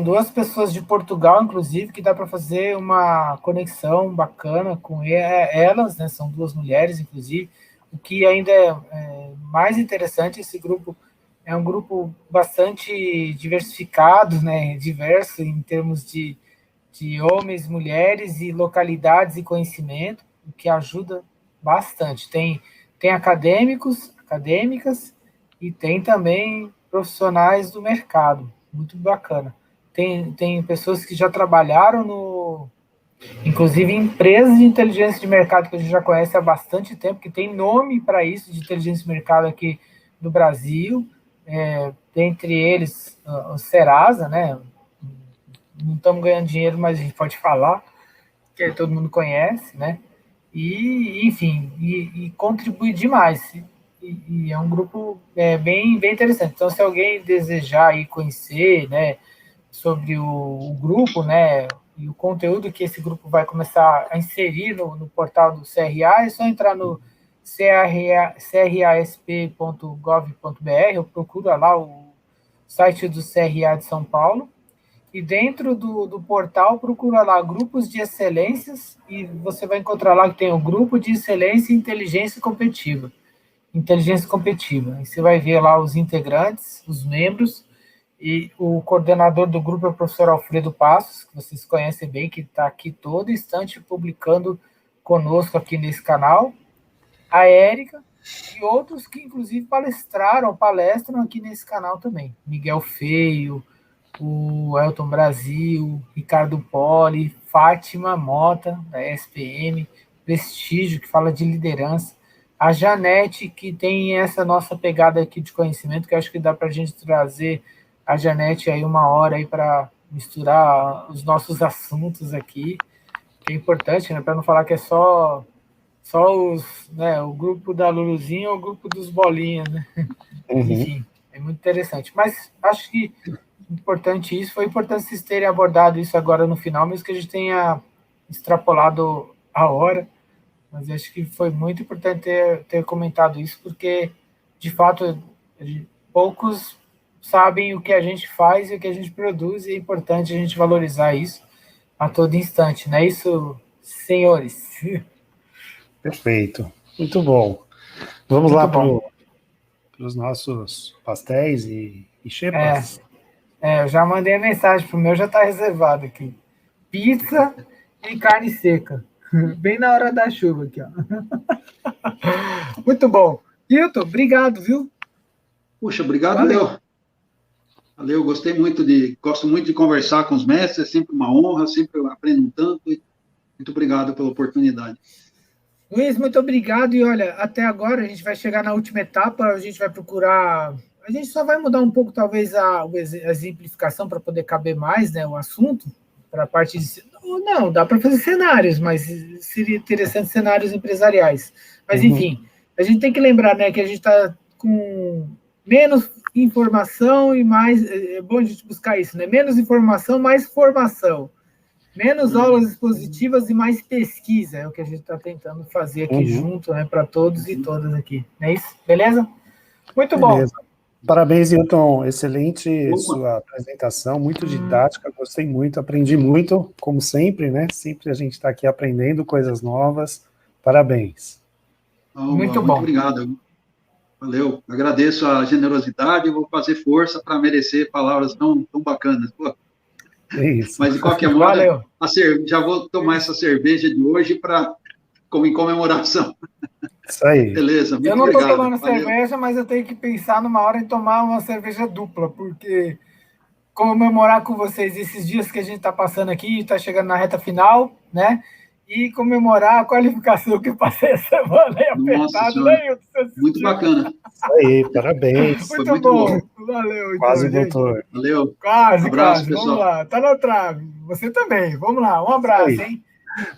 duas pessoas de Portugal, inclusive, que dá para fazer uma conexão bacana com elas, né? São duas mulheres, inclusive. O que ainda é mais interessante, esse grupo é um grupo bastante diversificado, né? Diverso em termos de homens, mulheres e localidades e conhecimento, o que ajuda bastante. Tem acadêmicas e tem também profissionais do mercado, muito bacana. Tem pessoas que já trabalharam inclusive em empresas de inteligência de mercado que a gente já conhece há bastante tempo, que tem nome para isso, de inteligência de mercado aqui no Brasil, dentre eles o Serasa, né? Não estamos ganhando dinheiro, mas a gente pode falar, que todo mundo conhece, né? E, enfim, e contribui demais. e é um grupo bem interessante. Então, se alguém desejar ir conhecer, né, sobre o grupo, né, e o conteúdo que esse grupo vai começar a inserir no portal do CRA, é só entrar no crasp.gov.br, ou procura lá o site do CRA de São Paulo, e dentro do portal procura lá grupos de excelências, e você vai encontrar lá que tem o grupo de excelência e inteligência competitiva. Inteligência competitiva. E você vai ver lá os integrantes, os membros, e o coordenador do grupo é o professor Alfredo Passos, que vocês conhecem bem, que está aqui todo instante publicando conosco aqui nesse canal, a Érica, e outros que, inclusive, palestram aqui nesse canal também. Miguel Feio, o Elton Brasil, Ricardo Poli, Fátima Mota, da SPM, Prestígio, que fala de liderança, a Janete, que tem essa nossa pegada aqui de conhecimento, que acho que dá para a gente trazer a Janete aí uma hora aí para misturar os nossos assuntos aqui, que é importante, né, para não falar que é só o grupo da Luluzinha ou o grupo dos bolinhas, né? Enfim, é muito interessante. Mas acho que importante isso, foi importante vocês terem abordado isso agora no final, mesmo que a gente tenha extrapolado a hora, mas acho que foi muito importante ter comentado isso, porque, de fato, poucos sabem o que a gente faz e o que a gente produz, e é importante a gente valorizar isso a todo instante, não é isso, senhores? Perfeito, muito bom. Vamos lá para os nossos pastéis e xepas? Eu já mandei a mensagem, pro meu já está reservado aqui. Pizza e carne seca. Bem na hora da chuva aqui, ó. Muito bom. Hilton, obrigado, viu? Puxa, obrigado, Valeu, gosto muito de conversar com os mestres, é sempre uma honra, sempre eu aprendo um tanto, e muito obrigado pela oportunidade. Luiz, muito obrigado, e olha, até agora a gente vai chegar na última etapa, a gente vai procurar, a gente só vai mudar um pouco, talvez, a exemplificação para poder caber mais, né, o assunto, para a parte de... Não, dá para fazer cenários, mas seria interessante cenários empresariais. Mas, enfim, a gente tem que lembrar, né, que a gente está com menos informação e mais... É bom a gente buscar isso, né? Menos informação, mais formação. Menos aulas expositivas e mais pesquisa, é o que a gente está tentando fazer aqui junto, né, para todos e todas aqui. Não é isso? Beleza? Muito Beleza. bom. Parabéns, Hilton. Excelente sua apresentação, muito didática, gostei muito, aprendi muito, como sempre, né? Sempre a gente está aqui aprendendo coisas novas. Parabéns. Muito bom. Obrigado. Valeu. Agradeço a generosidade e vou fazer força para merecer palavras tão bacanas. Pô. É isso. Mas, de qualquer modo, já vou tomar essa cerveja de hoje em comemoração. Isso aí. Beleza, muito obrigado. Eu não estou tomando Valeu. cerveja, mas eu tenho que pensar numa hora em tomar uma cerveja dupla, porque comemorar com vocês esses dias que a gente está passando aqui, está chegando na reta final, né? E comemorar a qualificação que eu passei essa semana aí apertado, né? Muito bacana. Isso aí, parabéns. Muito bom. Valeu. Quase, então, doutor. Valeu. Quase, abraço, quase. pessoal. Vamos lá. Tá na trave. Você também. Vamos lá. Um abraço, hein?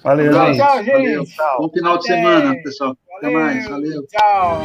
Valeu, tchau, gente. Valeu. Bom final de semana, pessoal. Até mais. Valeu. Tchau.